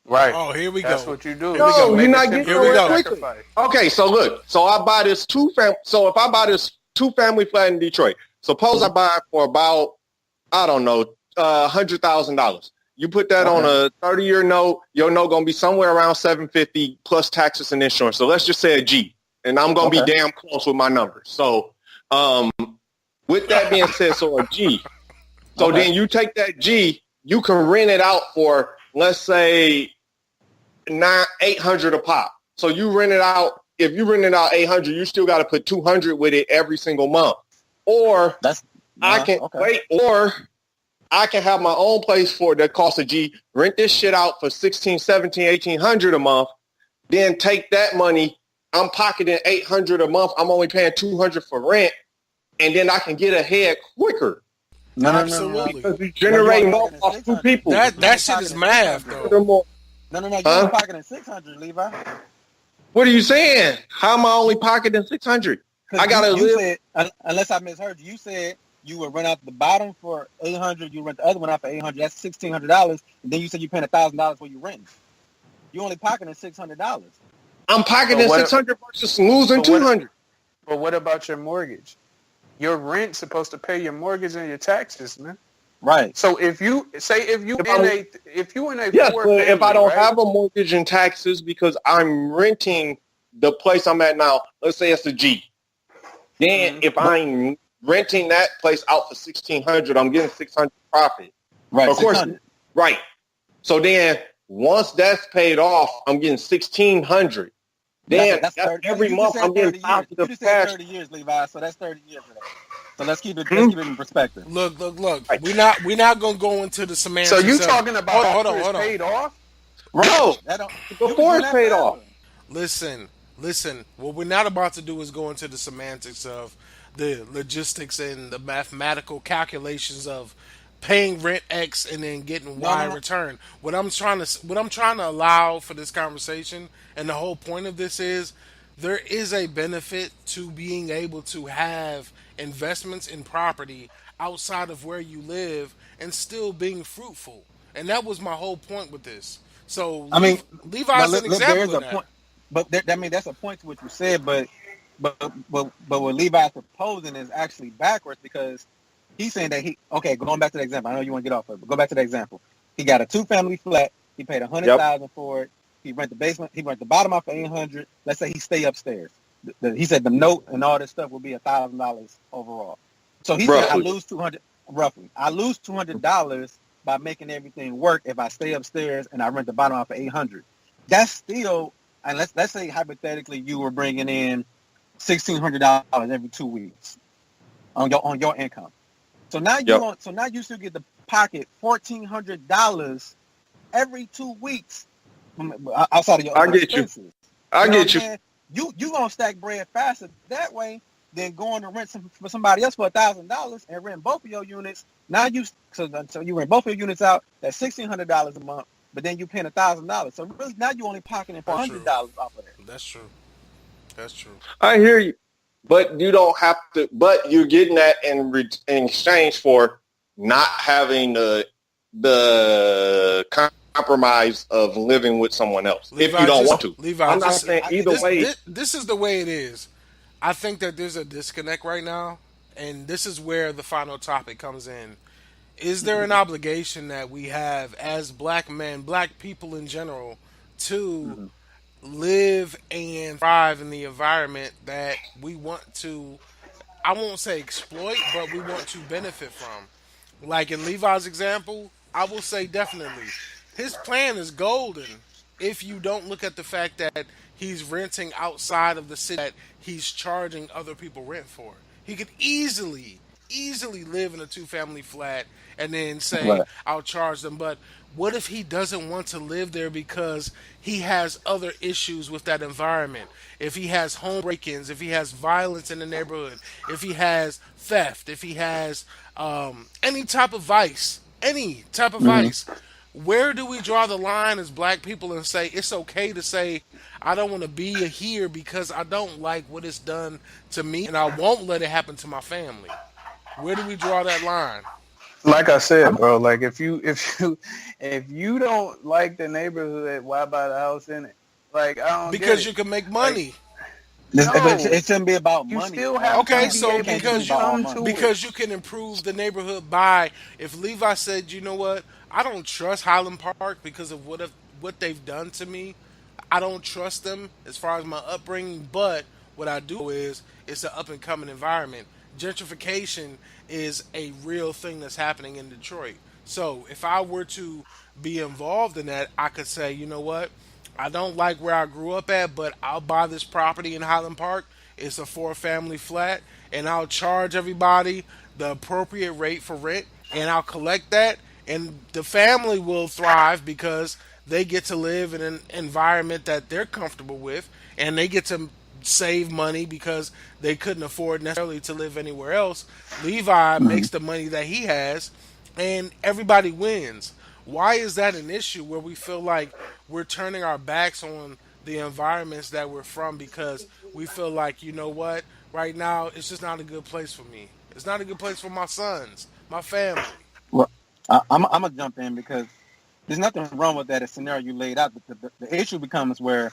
Right. Oh, here we That's go. what you do. No, you're not getting Here we go. Sacrifice. Okay, so look. So I buy this if I buy this 2-family flat in Detroit, suppose I buy it for about, I don't know, $100,000. You put that on a 30-year note, your note going to be somewhere around $750 plus taxes and insurance. So let's just say a G, and I'm going to be damn close with my numbers. So with that being said, so a G, So Okay. then you take that G, you can rent it out for, let's say, 800 a pop. So you rent it out. If you rent it out 800, you still got to put 200 with it every single month. Or That's I can okay. wait, or I can have my own place for that cost a G, rent this shit out for 16, 17, 1800 a month, then take that money. I'm pocketing 800 a month. I'm only paying 200 for rent, and then I can get ahead quicker Absolutely. because you generate more off two people. That shit is math, though. Furthermore, No. You Huh? only pocketing 600, Levi. what are you saying? How am I only pocketing 600? I gotta you live. said, unless I misheard you, you said you would rent out the bottom for 800. You rent the other one out for 800. That's $1,600. And then you said you paying $1,000 for your rent. You only pocketing $600. I'm pocketing 600 versus losing 200. But what about your mortgage? Your rent's supposed to pay your mortgage and your taxes, man. Right. So if you in a Yes, poor but if I family, don't right? have a mortgage and taxes because I'm renting the place I'm at now, let's say it's a G. Then if I'm renting that place out for 1,600, I'm getting 600 profit. Right. Of course, 600. right. So then once that's paid off, I'm getting 1,600. Then That's 30, every you month just I'm said 30 getting years. You positive just cash. said 30 years, Levi. So that's 30 years for that. So let's keep it in perspective. Look. Right. We're not gonna go into the semantics. So you of- talking about hold after it's on. paid off? No, That don't, before it's paid off. Listen. What we're not about to do is go into the semantics of the logistics and the mathematical calculations of paying rent X and then getting Y in return. What I'm trying to allow for this conversation, and the whole point of this is, there is a benefit to being able to have investments in property outside of where you live and still being fruitful. And that was my whole point with this. So I mean, Levi's an there example is of a that. point. But that's a point to what you said. But what Levi's proposing is actually backwards because he's saying that going back to the example. I know you want to get off of it, but go back to the example. He got a 2-family flat. He paid $100,000 for it. He rent the basement. He rent the bottom off for 800. Let's say he stay upstairs. He said the note and all this stuff will be $1,000 overall. So he said I lose 200 roughly. I lose $200 by making everything work if I stay upstairs and I rent the bottom off for 800. That's still, and let's say hypothetically you were bringing in $1,600 every 2 weeks on your income. So now you still get to pocket $1,400 every 2 weeks outside of your expenses. I get you. You gonna stack bread faster that way than going to rent for somebody else for $1,000 and rent both of your units. Now you rent both of your units out. That's $1,600 a month, but then you paying $1,000. So really now you only pocketing $400 off of that. That's true. I hear you, but you don't have to. But you're getting that in exchange for not having the compromise of living with someone else Levi, if you don't want to. Levi, I'm not saying either way. This is the way it is. I think that there's a disconnect right now, and this is where the final topic comes in. Is there an obligation that we have as black men, black people in general, to live and thrive in the environment that we want to, I won't say exploit, but we want to benefit from? Like in Levi's example, I will say definitely. His plan is golden if you don't look at the fact that he's renting outside of the city that he's charging other people rent for. He could easily live in a 2-family flat and then say, I'll charge them. But what if he doesn't want to live there because he has other issues with that environment? If he has home break-ins, if he has violence in the neighborhood, if he has theft, if he has any type of vice, where do we draw the line as black people and say it's okay to say I don't want to be here because I don't like what it's done to me and I won't let it happen to my family? Where do we draw that line? Like I said, bro, like if you don't like the neighborhood, why buy the house in it? Like I don't because get you it. can make money. It shouldn't be about You money. still have Okay, to so be able to come to it. because you can improve the neighborhood by, if Levi said, you know what, I don't trust Highland Park because of what they've done to me. I don't trust them as far as my upbringing, but what I do is it's an up and coming environment. gentrification is a real thing that's happening in Detroit. So if I were to be involved in that, I could say, you know what? I don't like where I grew up at, but I'll buy this property in Highland Park. It's a four-family flat, and I'll charge everybody the appropriate rate for rent, and I'll collect that, and the family will thrive because they get to live in an environment that they're comfortable with, and they get to save money because they couldn't afford necessarily to live anywhere else. Levi Mhm. makes the money that he has, and everybody wins. Why is that an issue where we feel like we're turning our backs on the environments that we're from because we feel like, you know what, right now it's just not a good place for me. It's not a good place for my sons, my family. Well, I'm gonna jump in because there's nothing wrong with that scenario you laid out. The issue becomes where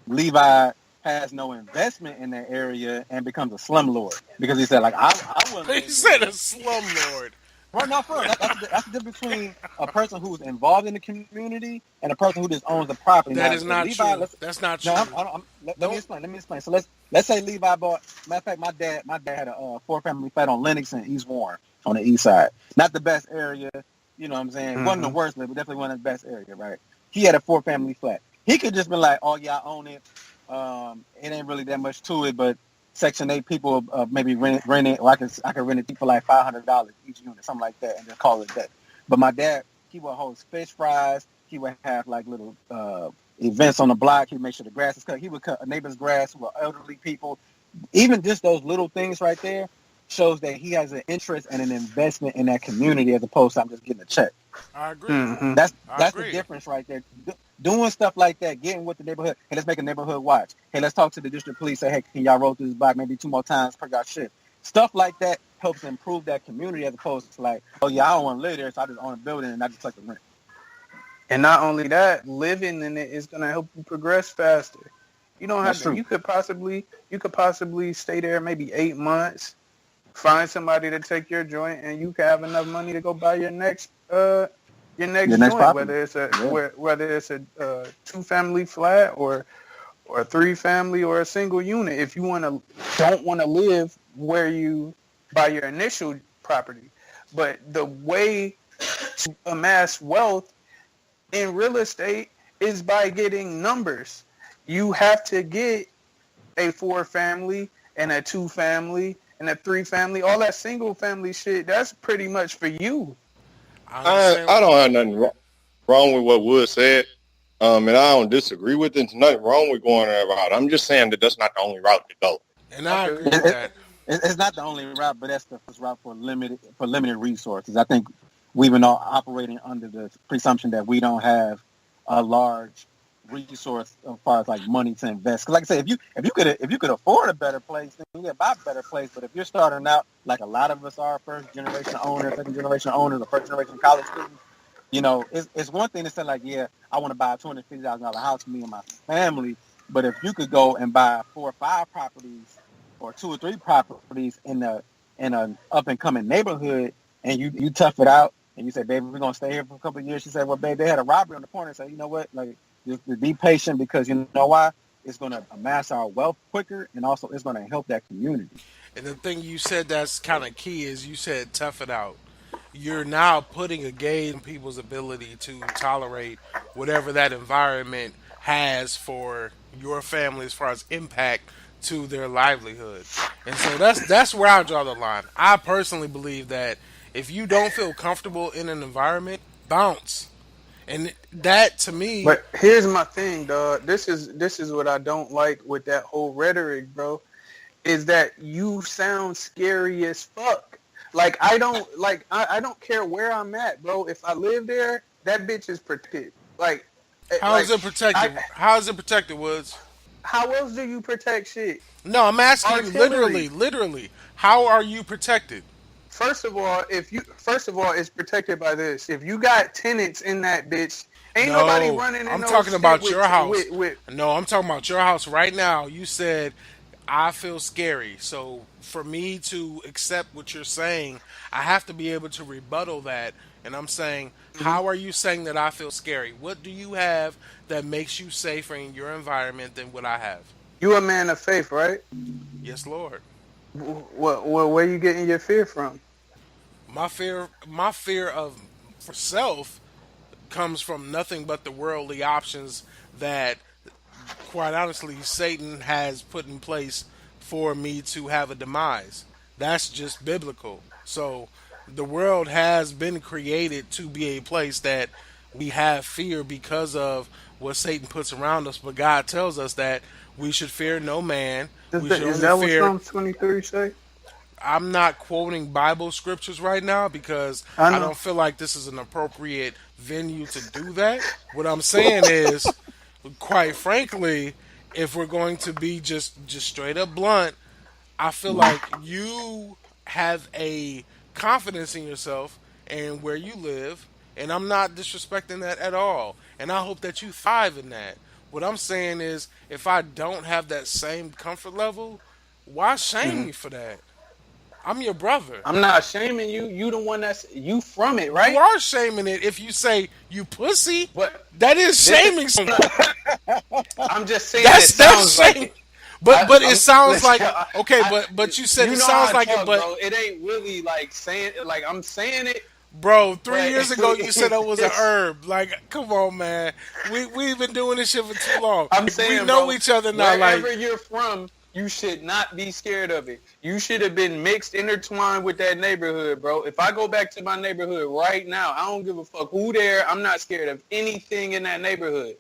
Levi has no investment in that area and becomes a slumlord because he said like I wouldn't He live said there. a slumlord. Well, no, for real. That's the difference between a person who's involved in the community and a person who just owns the property. That Now, is if not Levi, true. That's not no, true. let me Don't. explain. Let me explain. So let's say Levi bought. Matter of fact, my dad had a four-family flat on Lenox and East Warren on the east side. Not the best area, you know what I'm saying? Wasn't the Mm-hmm. worst, but definitely one of the best area, right? He had a four-family flat. He could just be like, "Oh yeah, I own it. It ain't really that much to it, but Section 8 people maybe rent it, or I could rent it for like $500 each unit, something like that, and just call it that." But my dad, he would host fish fries. He would have like little events on the block. He'd make sure the grass is cut. He would cut a neighbor's grass who are elderly people. Even just those little things right there shows that he has an interest and an investment in that community as opposed to I'm just getting a check. I agree. Mm-hmm. That's I that's the agree. difference right there. Doing stuff like that, getting with the neighborhood. Hey, let's make a neighborhood watch. Hey, let's talk to the district police. Say, hey, can y'all roll through this block maybe 2 more times per y'all shift? Stuff like that helps improve that community as opposed to like, oh yeah, I don't want to live there, so I just own a building and I just collect the rent. And not only that, living in it is gonna help you progress faster. You don't That's have to. true. You could possibly stay there maybe 8 months, find somebody to take your joint, and you can have enough money to go buy your next Your next joint, property. whether it's a Yeah. whether it's a two-family flat or a three-family or a single unit. If you don't want to live where you buy your initial property, but the way to amass wealth in real estate is by getting numbers. You have to get a four-family and a two-family and a three-family. All that single-family shit, that's pretty much for you. I I understand. I don't have nothing wrong with what Wood said, and I don't disagree with it. There's nothing wrong with going that route. I'm just saying that that's not the only route to go. And I I feel agree you. with It, that. it's not the only route, but that's the first route for limited resources. I think we've been all operating under the presumption that we don't have a large resource as far as like money to invest. Because like I said, if you could afford a better place, then you can buy a better place. But if you're starting out like a lot of us are, first generation owners, second generation owners, or first generation college students, it's one thing to say like, yeah, I want to buy a $250,000 house for me and my family. But if you could go and buy 4 or 5 properties or 2 or 3 properties in an up and coming neighborhood, and you tough it out, and you say, baby, we're gonna stay here for a couple of years. She said, well, babe, they had a robbery on the corner. So you know what, like, just be patient because you know why? It's gonna amass our wealth quicker, and also it's gonna help that community. And the thing you said that's kind of key is you said tough it out. You're now putting a gauge on people's ability to tolerate whatever that environment has for your family as far as impact to their livelihood. And so that's where I draw the line. I personally believe that if you don't feel comfortable in an environment, bounce. And that to me, But here's my thing, dog. This is what I don't like with that whole rhetoric, bro. Is that you sound scary as fuck. Like I don't care where I'm at, bro. If I live there, that bitch is protected. Like how is like it I protected? How is it protected, Woods? how else do you protect shit? No, I'm asking you literally, Artillery. literally. How are you protected? First of all, it's protected by this. If you got tenants in that bitch, ain't nobody No, running in I'm no talking shit about with your house. with. No, I'm talking about your house right now. You said I feel scary. So for me to accept what you're saying, I have to be able to rebuttal that. And I'm saying, Mhm. how are you saying that I feel scary? What do you have that makes you safer in your environment than what I have? You a man of faith, right? Yes, Lord. Where you getting your fear from? My fear of for self comes from nothing but the worldly options that, quite honestly, Satan has put in place for me to have a demise. That's just biblical. So the world has been created to be a place that we have fear because of what Satan puts around us. But God tells us that we should fear no man. We should Is only that what fear. Psalm 23 say? I'm not quoting Bible scriptures right now because I I know. don't feel like this is an appropriate venue to do that. What I'm saying is, quite frankly, if we're going to be just straight up blunt, I feel like you have a confidence in yourself and where you live, and I'm not disrespecting that at all. And I hope that you thrive in that. What I'm saying is, if I don't have that same comfort level, why shame Hmm. me for that? I'm your brother. I'm not shaming you. You the one that's you from it, You right? are shaming it if you say you pussy. But That is this is. shaming someone. I'm just saying it That's sounds like shame. it. But it I'm sounds listen. like okay. But you said You it know how sounds I like it. talk, But bro. It ain't really like saying like I'm saying it, bro, three but years ago you said it was a it's, herb. Like, come on, man. We've been doing this shit for too long. I'm We saying, know bro, each other now. wherever Like, you're from, you should not be scared of it. You should have been mixed, intertwined with that neighborhood, bro. If I go back to my neighborhood right now, I don't give a fuck who there. I'm not scared of anything in that neighborhood.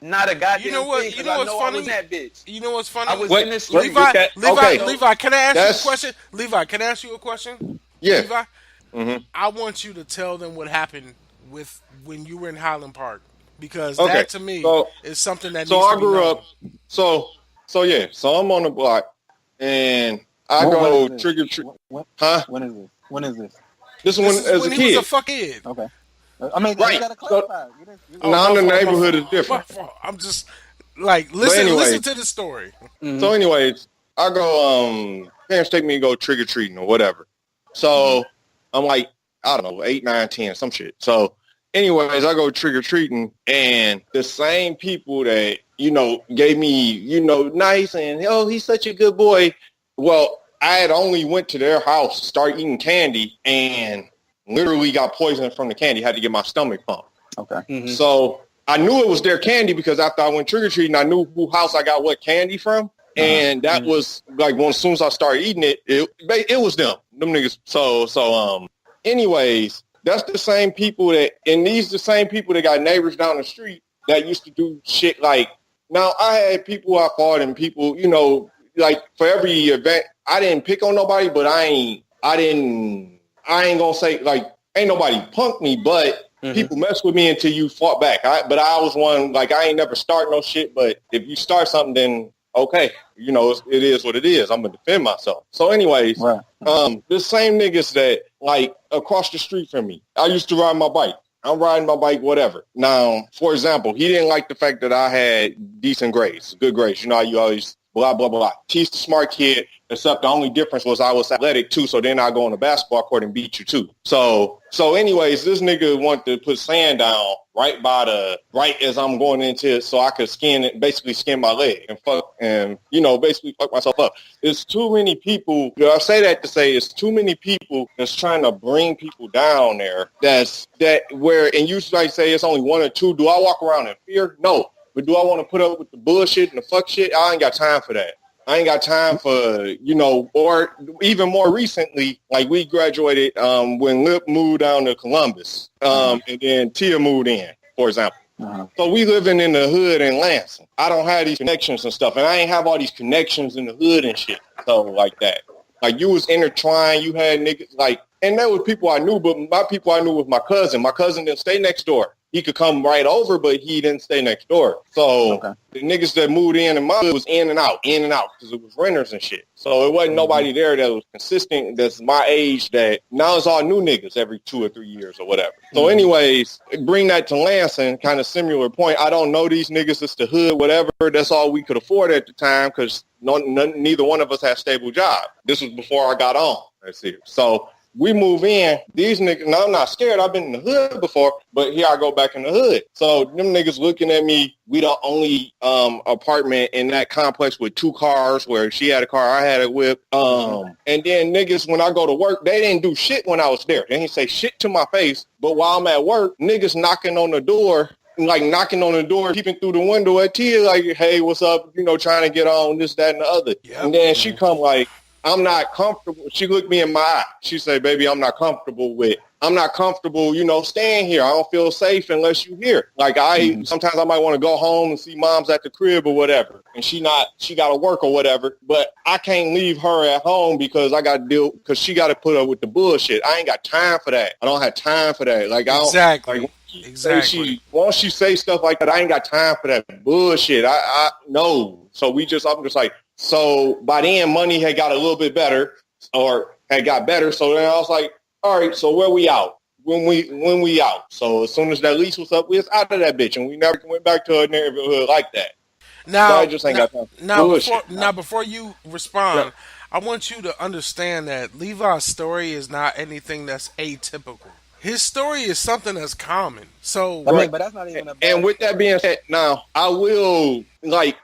Not a you know goddamn thing, what? You because know I what's know I was funny? that bitch. You know what's I funny? was What? in the What? street. Levi, Okay. Levi, Okay. So Levi, can I ask you a That's question? Levi, can I ask you a question? yeah. Levi, Hmm. I want you to tell them what happened with when you were in Highland Park because Okay. that to me So is something that so needs to I be grew known. up. So yeah. So I'm on the block, and I When is go this? trick or treat. When, Huh? when is this? When is this? This This one is as a when he was a kid. fuck kid. Okay. I mean, you Right. got to So clarify. You didn't, Oh, now my the fault, my neighborhood is fault, my different. fault. I'm just like But listen anyway. to the story. So mhm, anyways, I go. Parents take me to go trick or treating or whatever. mhm, So I'm like, I don't know, 8, 9, 10, some shit. So anyways, I go trick or treating, and the same people that gave me nice and oh he's such a good boy. Well, I had only went to their house, start eating candy, and literally got poisoned from the candy. Had to get my stomach pumped. okay. mhm, So I knew it was their candy because after I went trick or treating, I knew who house I got what candy from, Uh-huh. and that mhm. was like as soon as I started eating it was them niggas. Anyways, that's the same people the same people that got neighbors down the street that used to do shit like. Now I had people I fought and people like for every event I didn't pick on nobody, but I ain't gonna say like ain't nobody punked me, but Mhm. people mess with me until you fought back. But I was one like I ain't never start no shit. But if you start something, then okay, it is what it is. I'm gonna defend myself. So, anyways, Right. the same niggas that like across the street from me. I used to ride my bike. I'm riding my bike, whatever. Now, for example, he didn't like the fact that I had decent grades, good grades. You know how you always blah blah blah. He's the smart kid. Except the only difference was I was athletic too, so then I go on the basketball court and beat you too. So anyways, this nigga wanted to put sand down right as I'm going into it, so I could basically skin my leg and basically fuck myself up. It's too many people. I say that to say it's too many people that's trying to bring people down there. And you like say it's only one or two. Do I walk around in fear? No. But do I want to put up with the bullshit and the fuck shit? I ain't got time for that. I ain't got time for, or even more recently, like we graduated when Lip moved down to Columbus and then Tia moved in, for example. Uh-huh. So we living in the hood in Lansing. I don't have these connections and stuff, and I ain't have all these connections in the hood and shit. So like that. Like you was intertwined, you had niggas like, and that was people I knew, but my people I knew was my cousin. My cousin didn't stay next door. He could come right over, but he didn't stay next door. So the niggas that moved in my hood was in and out, because it was renters and shit. So it wasn't nobody there that was consistent. That's my age. That now it's all new niggas every 2 or 3 years or whatever. So anyways, bring that to Lansing, kind of similar point. I don't know these niggas. It's the hood, whatever. That's all we could afford at the time because neither one of us had stable job. This was before I got on. Let's see. So we move in. These niggas, now I'm not scared. I've been in the hood before, but here I go back in the hood. So them niggas looking at me. We the only apartment in that complex with 2 cars, where she had a car, I had a whip. And then niggas, when I go to work, they didn't do shit when I was there. They didn't say shit to my face. But while I'm at work, niggas knocking on the door, peeping through the window at Tia, like, hey, what's up? You know, trying to get on this, that, and the other. Yep. And then she come like, I'm not comfortable. She looked me in my eye. She said, baby, I'm not comfortable, you know, staying here. I don't feel safe unless you're here. Like sometimes I might want to go home and see mom's at the crib or whatever. And she got to work or whatever. But I can't leave her at home because because she got to put up with the bullshit. I ain't got time for that. I don't have time for that. Like, I don't. Exactly. Like, once she say stuff like that, I ain't got time for that bullshit. I no. So I'm just like, so by then money had got a little bit better or had got better. So then I was like, all right, so where we out? When we out. So as soon as that lease was up, we was out of that bitch, and we never went back to a neighborhood like that. Now, so I just ain't got time. Before you respond, I want you to understand that Levi's story is not anything that's atypical. His story is something that's common. So, but that's not even a bad and with that being said, now I will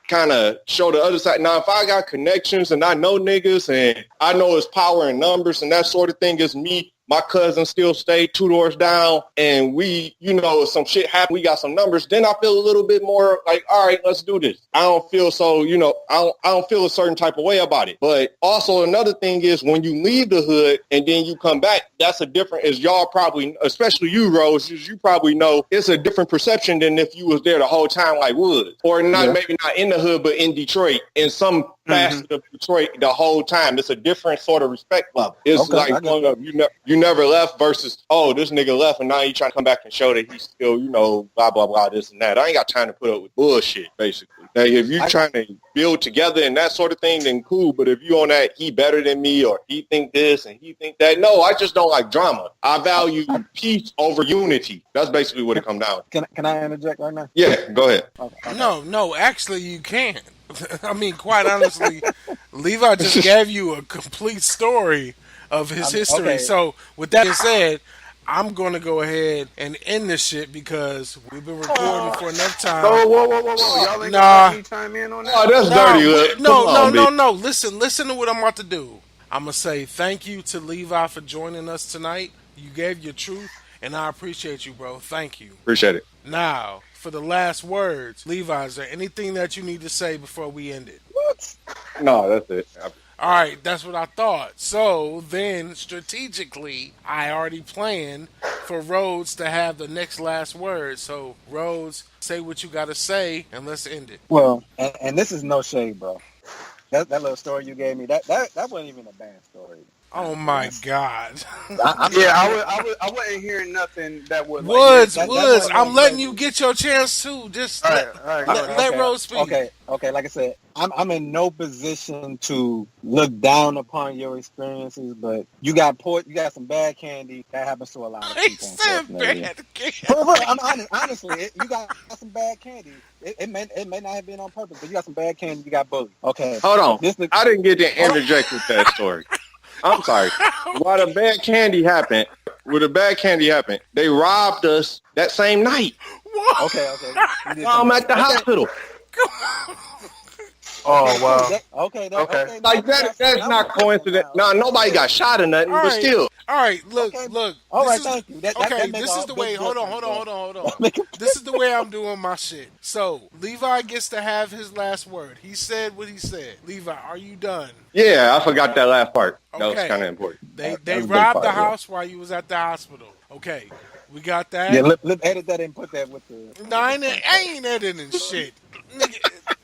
kind of show the other side. Now, if I got connections and I know niggas and I know it's power in numbers and that sort of thing, is me. My cousin still stayed 2 doors down, and we, you know, some shit happened. We got some numbers. Then I feel a little bit more like, all right, let's do this. I don't feel so, you know, I don't feel a certain type of way about it. But also another thing is when you leave the hood and then you come back, that's a different, as y'all probably, especially you, Rose, you probably know, it's a different perception than if you was there the whole time like Woods. Or maybe not in the hood, but in Detroit, in some facet of Detroit the whole time. It's a different sort of respect level. It's you never left versus, oh, this nigga left and now you trying to come back and show that he's still, you know, blah, blah, blah, this and that. I ain't got time to put up with bullshit, basically. Now, if you're trying to build together and that sort of thing, then cool. But if you on that, he better than me or he think this and he think that. No, I just don't like drama. I value peace over unity. That's basically what it comes down to. Can I interject right now? Yeah, go ahead. Okay. No, actually you can't. I mean, quite honestly, Levi just gave you a complete story of his history. Okay. So, with that said, I'm going to go ahead and end this shit because we've been recording for enough time. Oh, whoa. Y'all ain't gonna chime in on that? Oh, that's dirty. No. Listen to what I'm about to do. I'm going to say thank you to Levi for joining us tonight. You gave your truth, and I appreciate you, bro. Thank you. Appreciate it. Now, for the last words, Levi, is there anything that you need to say before we end it? What? No, that's it. All right, that's what I thought. So then, strategically, I already planned for Rhodes to have the next last word. So, Rhodes, say what you got to say, and let's end it. Well, and this is no shade, bro. That little story you gave me, that wasn't even a bad story. Oh my God! I wasn't hearing nothing that would. Woods, I'm letting you get your chance too. Just let Rose speak. Okay. Like I said, I'm in no position to look down upon your experiences, but you got some bad candy. That happens to a lot of people. Bad candy. I'm honestly, you got some bad candy. It may not have been on purpose, but you got some bad candy. You got bullied. Okay. Hold on. I didn't get to interject with that story. I'm sorry. While the bad candy happened, they robbed us that same night. What? Okay. I'm at the hospital. Oh, wow. Okay. Like that's not coincidence. No, nobody got shot or nothing, but still. All right, look. All right, thank you. This is the way. Hold on. This is the way I'm doing my shit. So Levi gets to have his last word. He said what he said. Levi, are you done? Yeah, I forgot that last part. That was kind of important. They robbed the house while you was at the hospital. Okay, we got that. Yeah, let's edit that and put that with the. No, I ain't editing shit.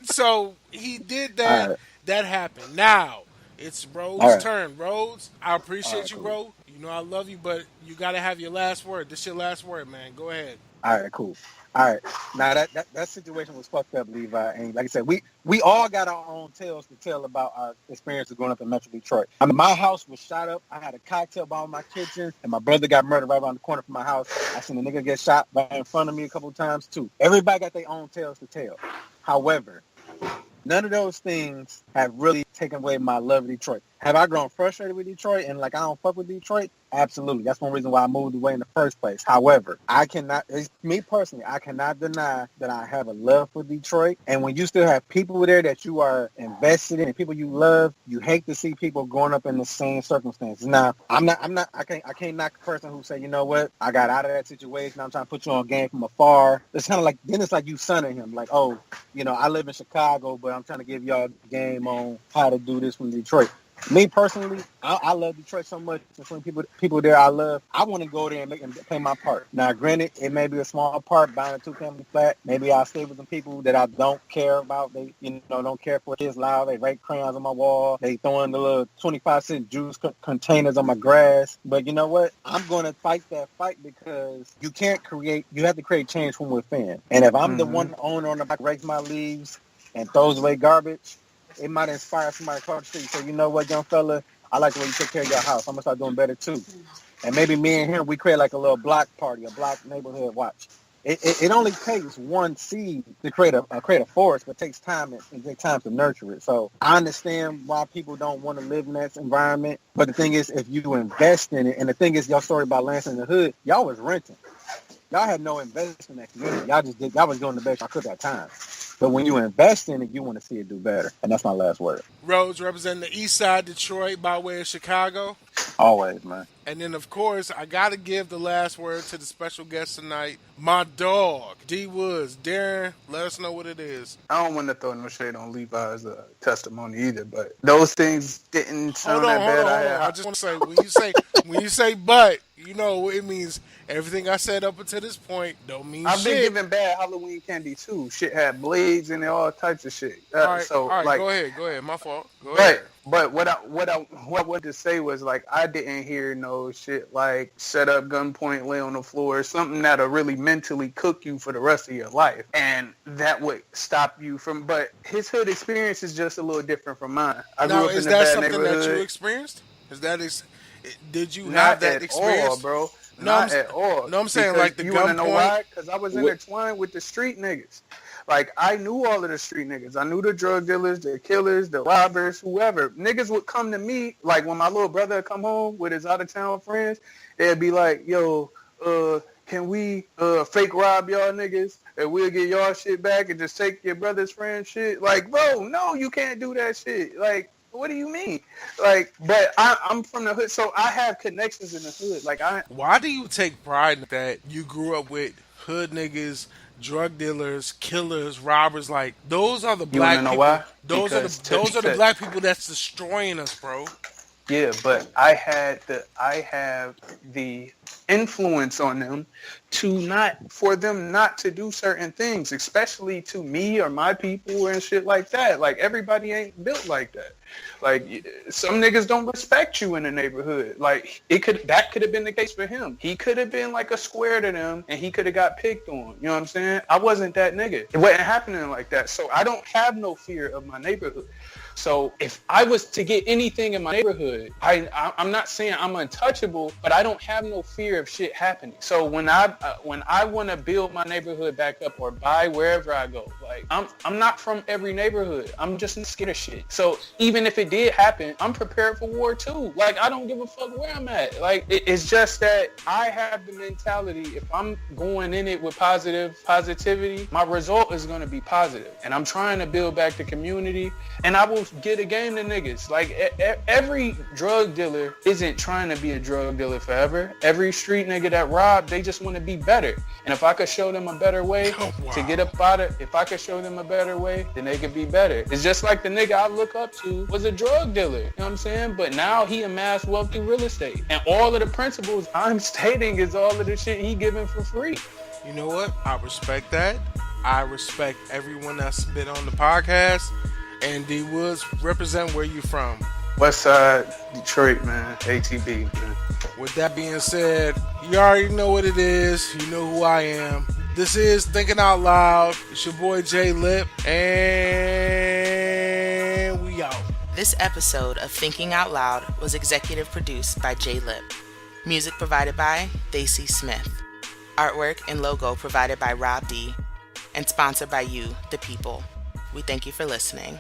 So he did that. Right. That happened. Now it's Rhodes' turn. Rhodes, I appreciate you, bro. You know I love you, but you got to have your last word. This your last word, man. Go ahead. All right, cool. All right. Now that situation was fucked up, Levi. And like I said, we all got our own tales to tell about our experiences growing up in Metro Detroit. I mean, my house was shot up. I had a cocktail bomb in my kitchen, and my brother got murdered right around the corner from my house. I seen a nigga get shot right in front of me a couple of times too. Everybody got their own tales to tell. However, none of those things have really taken away my love of Detroit. Have I grown frustrated with Detroit and like I don't fuck with Detroit? Absolutely. That's one reason why I moved away in the first place. However, me personally, I cannot deny that I have a love for Detroit. And when you still have people there that you are invested in and people you love, you hate to see people growing up in the same circumstances. Now, I can't knock a person who say, you know what, I got out of that situation. I'm trying to put you on game from afar. It's kind of like, then it's like you sonning him. Like, oh, you know, I live in Chicago, but I'm trying to give y'all a game on how to do this from Detroit. Me personally, I love Detroit so much. And some people there I love. I want to go there and play my part. Now, granted, it may be a small part, buying a 2-family flat. Maybe I'll stay with some people that I don't care about. They, don't care for kids loud. They write crayons on my wall. They throwing the little 25-cent juice containers on my grass. But you know what? I'm going to fight that fight because you have to create change from within. And if I'm the one owner on the back rakes my leaves and throws away garbage, it might inspire somebody across the street. So you know what, young fella, I like the way you take care of your house. I'm gonna start doing better too. And maybe me and him, we create like a little block party, a block neighborhood watch. It only takes one seed to create a forest, but it takes time. It takes time to nurture it. So I understand why people don't want to live in that environment. But the thing is, if you invest in it, and the thing is, your story about Lansing in the hood, y'all was renting. Y'all had no investment in that community. Y'all was doing the best y'all could at that time. But when you invest in it, you want to see it do better. And that's my last word. Rhodes representing the East Side Detroit by way of Chicago. Always, man. And then, of course, I got to give the last word to the special guest tonight, my dog, D.Woods. Darren, let us know what it is. I don't want to throw no shade on Levi's testimony either, but those things didn't sound that bad. Hold on. I just want to say, when you say but, you know, it means everything I said up until this point don't mean shit. I've been giving bad Halloween candy too. Shit had blades and all types of shit. All right, go ahead. My fault. Go ahead. But what I wanted to say was, like, I didn't hear no shit like set up, gunpoint, lay on the floor, something that'll really mentally cook you for the rest of your life, and that would stop you from. But his hood experience is just a little different from mine. I grew up in a bad neighborhood. Is that something that you experienced? Did you have that experience, all, bro? Not at all. No, I'm saying like the gunpoint. You want to know why? Because I was intertwined with the street niggas. Like, I knew all of the street niggas. I knew the drug dealers, the killers, the robbers, whoever. Niggas would come to me, like, when my little brother would come home with his out-of-town friends, they'd be like, yo, can we fake rob y'all niggas? And we'll get y'all shit back and just take your brother's friend's shit? Like, bro, no, you can't do that shit. Like, what do you mean? Like, but I'm from the hood, so I have connections in the hood. Like, Why do you take pride in that you grew up with hood niggas, drug dealers, killers, robbers? Like, those are the black people. Why? Those are the black people that's destroying us, bro. Yeah, but I have the influence on them for them not to do certain things, especially to me or my people and shit like that. Like, everybody ain't built like that. Like, some niggas don't respect you in the neighborhood. Like, that could have been the case for him. He could have been like a square to them, and he could have got picked on. You know what I'm saying? I wasn't that nigga. It wasn't happening like that. So I don't have no fear of my neighborhood. So if I was to get anything in my neighborhood, I'm not saying I'm untouchable, but I don't have no fear of shit happening. So when I want to build my neighborhood back up or buy wherever I go, like, I'm not from every neighborhood. I'm just scared of shit. So even if it did happen, I'm prepared for war too. Like, I don't give a fuck where I'm at. Like, it's just that I have the mentality, if I'm going in it with positivity, my result is going to be positive. And I'm trying to build back the community, and I will get a game to niggas. Like, every drug dealer isn't trying to be a drug dealer forever. Every street nigga that robbed, they just want to be better. And if I could show them a better way to get up out of, if I could show them a better way, then they could be better. It's just like the nigga I look up to was a drug dealer. You know what I'm saying? But now he amassed wealth through real estate. And all of the principles I'm stating is all of the shit he giving for free. You know what? I respect that. I respect everyone that's been on the podcast. And D.Woods, represent where you from. West Side, Detroit, man. ATB, man. With that being said, you already know what it is. You know who I am. This is Thinking Out Loud. It's your boy J Lip, and we out. This episode of Thinking Out Loud was executive produced by J Lip. Music provided by Daisy Smith. Artwork and logo provided by Rob D. And sponsored by you, the people. We thank you for listening.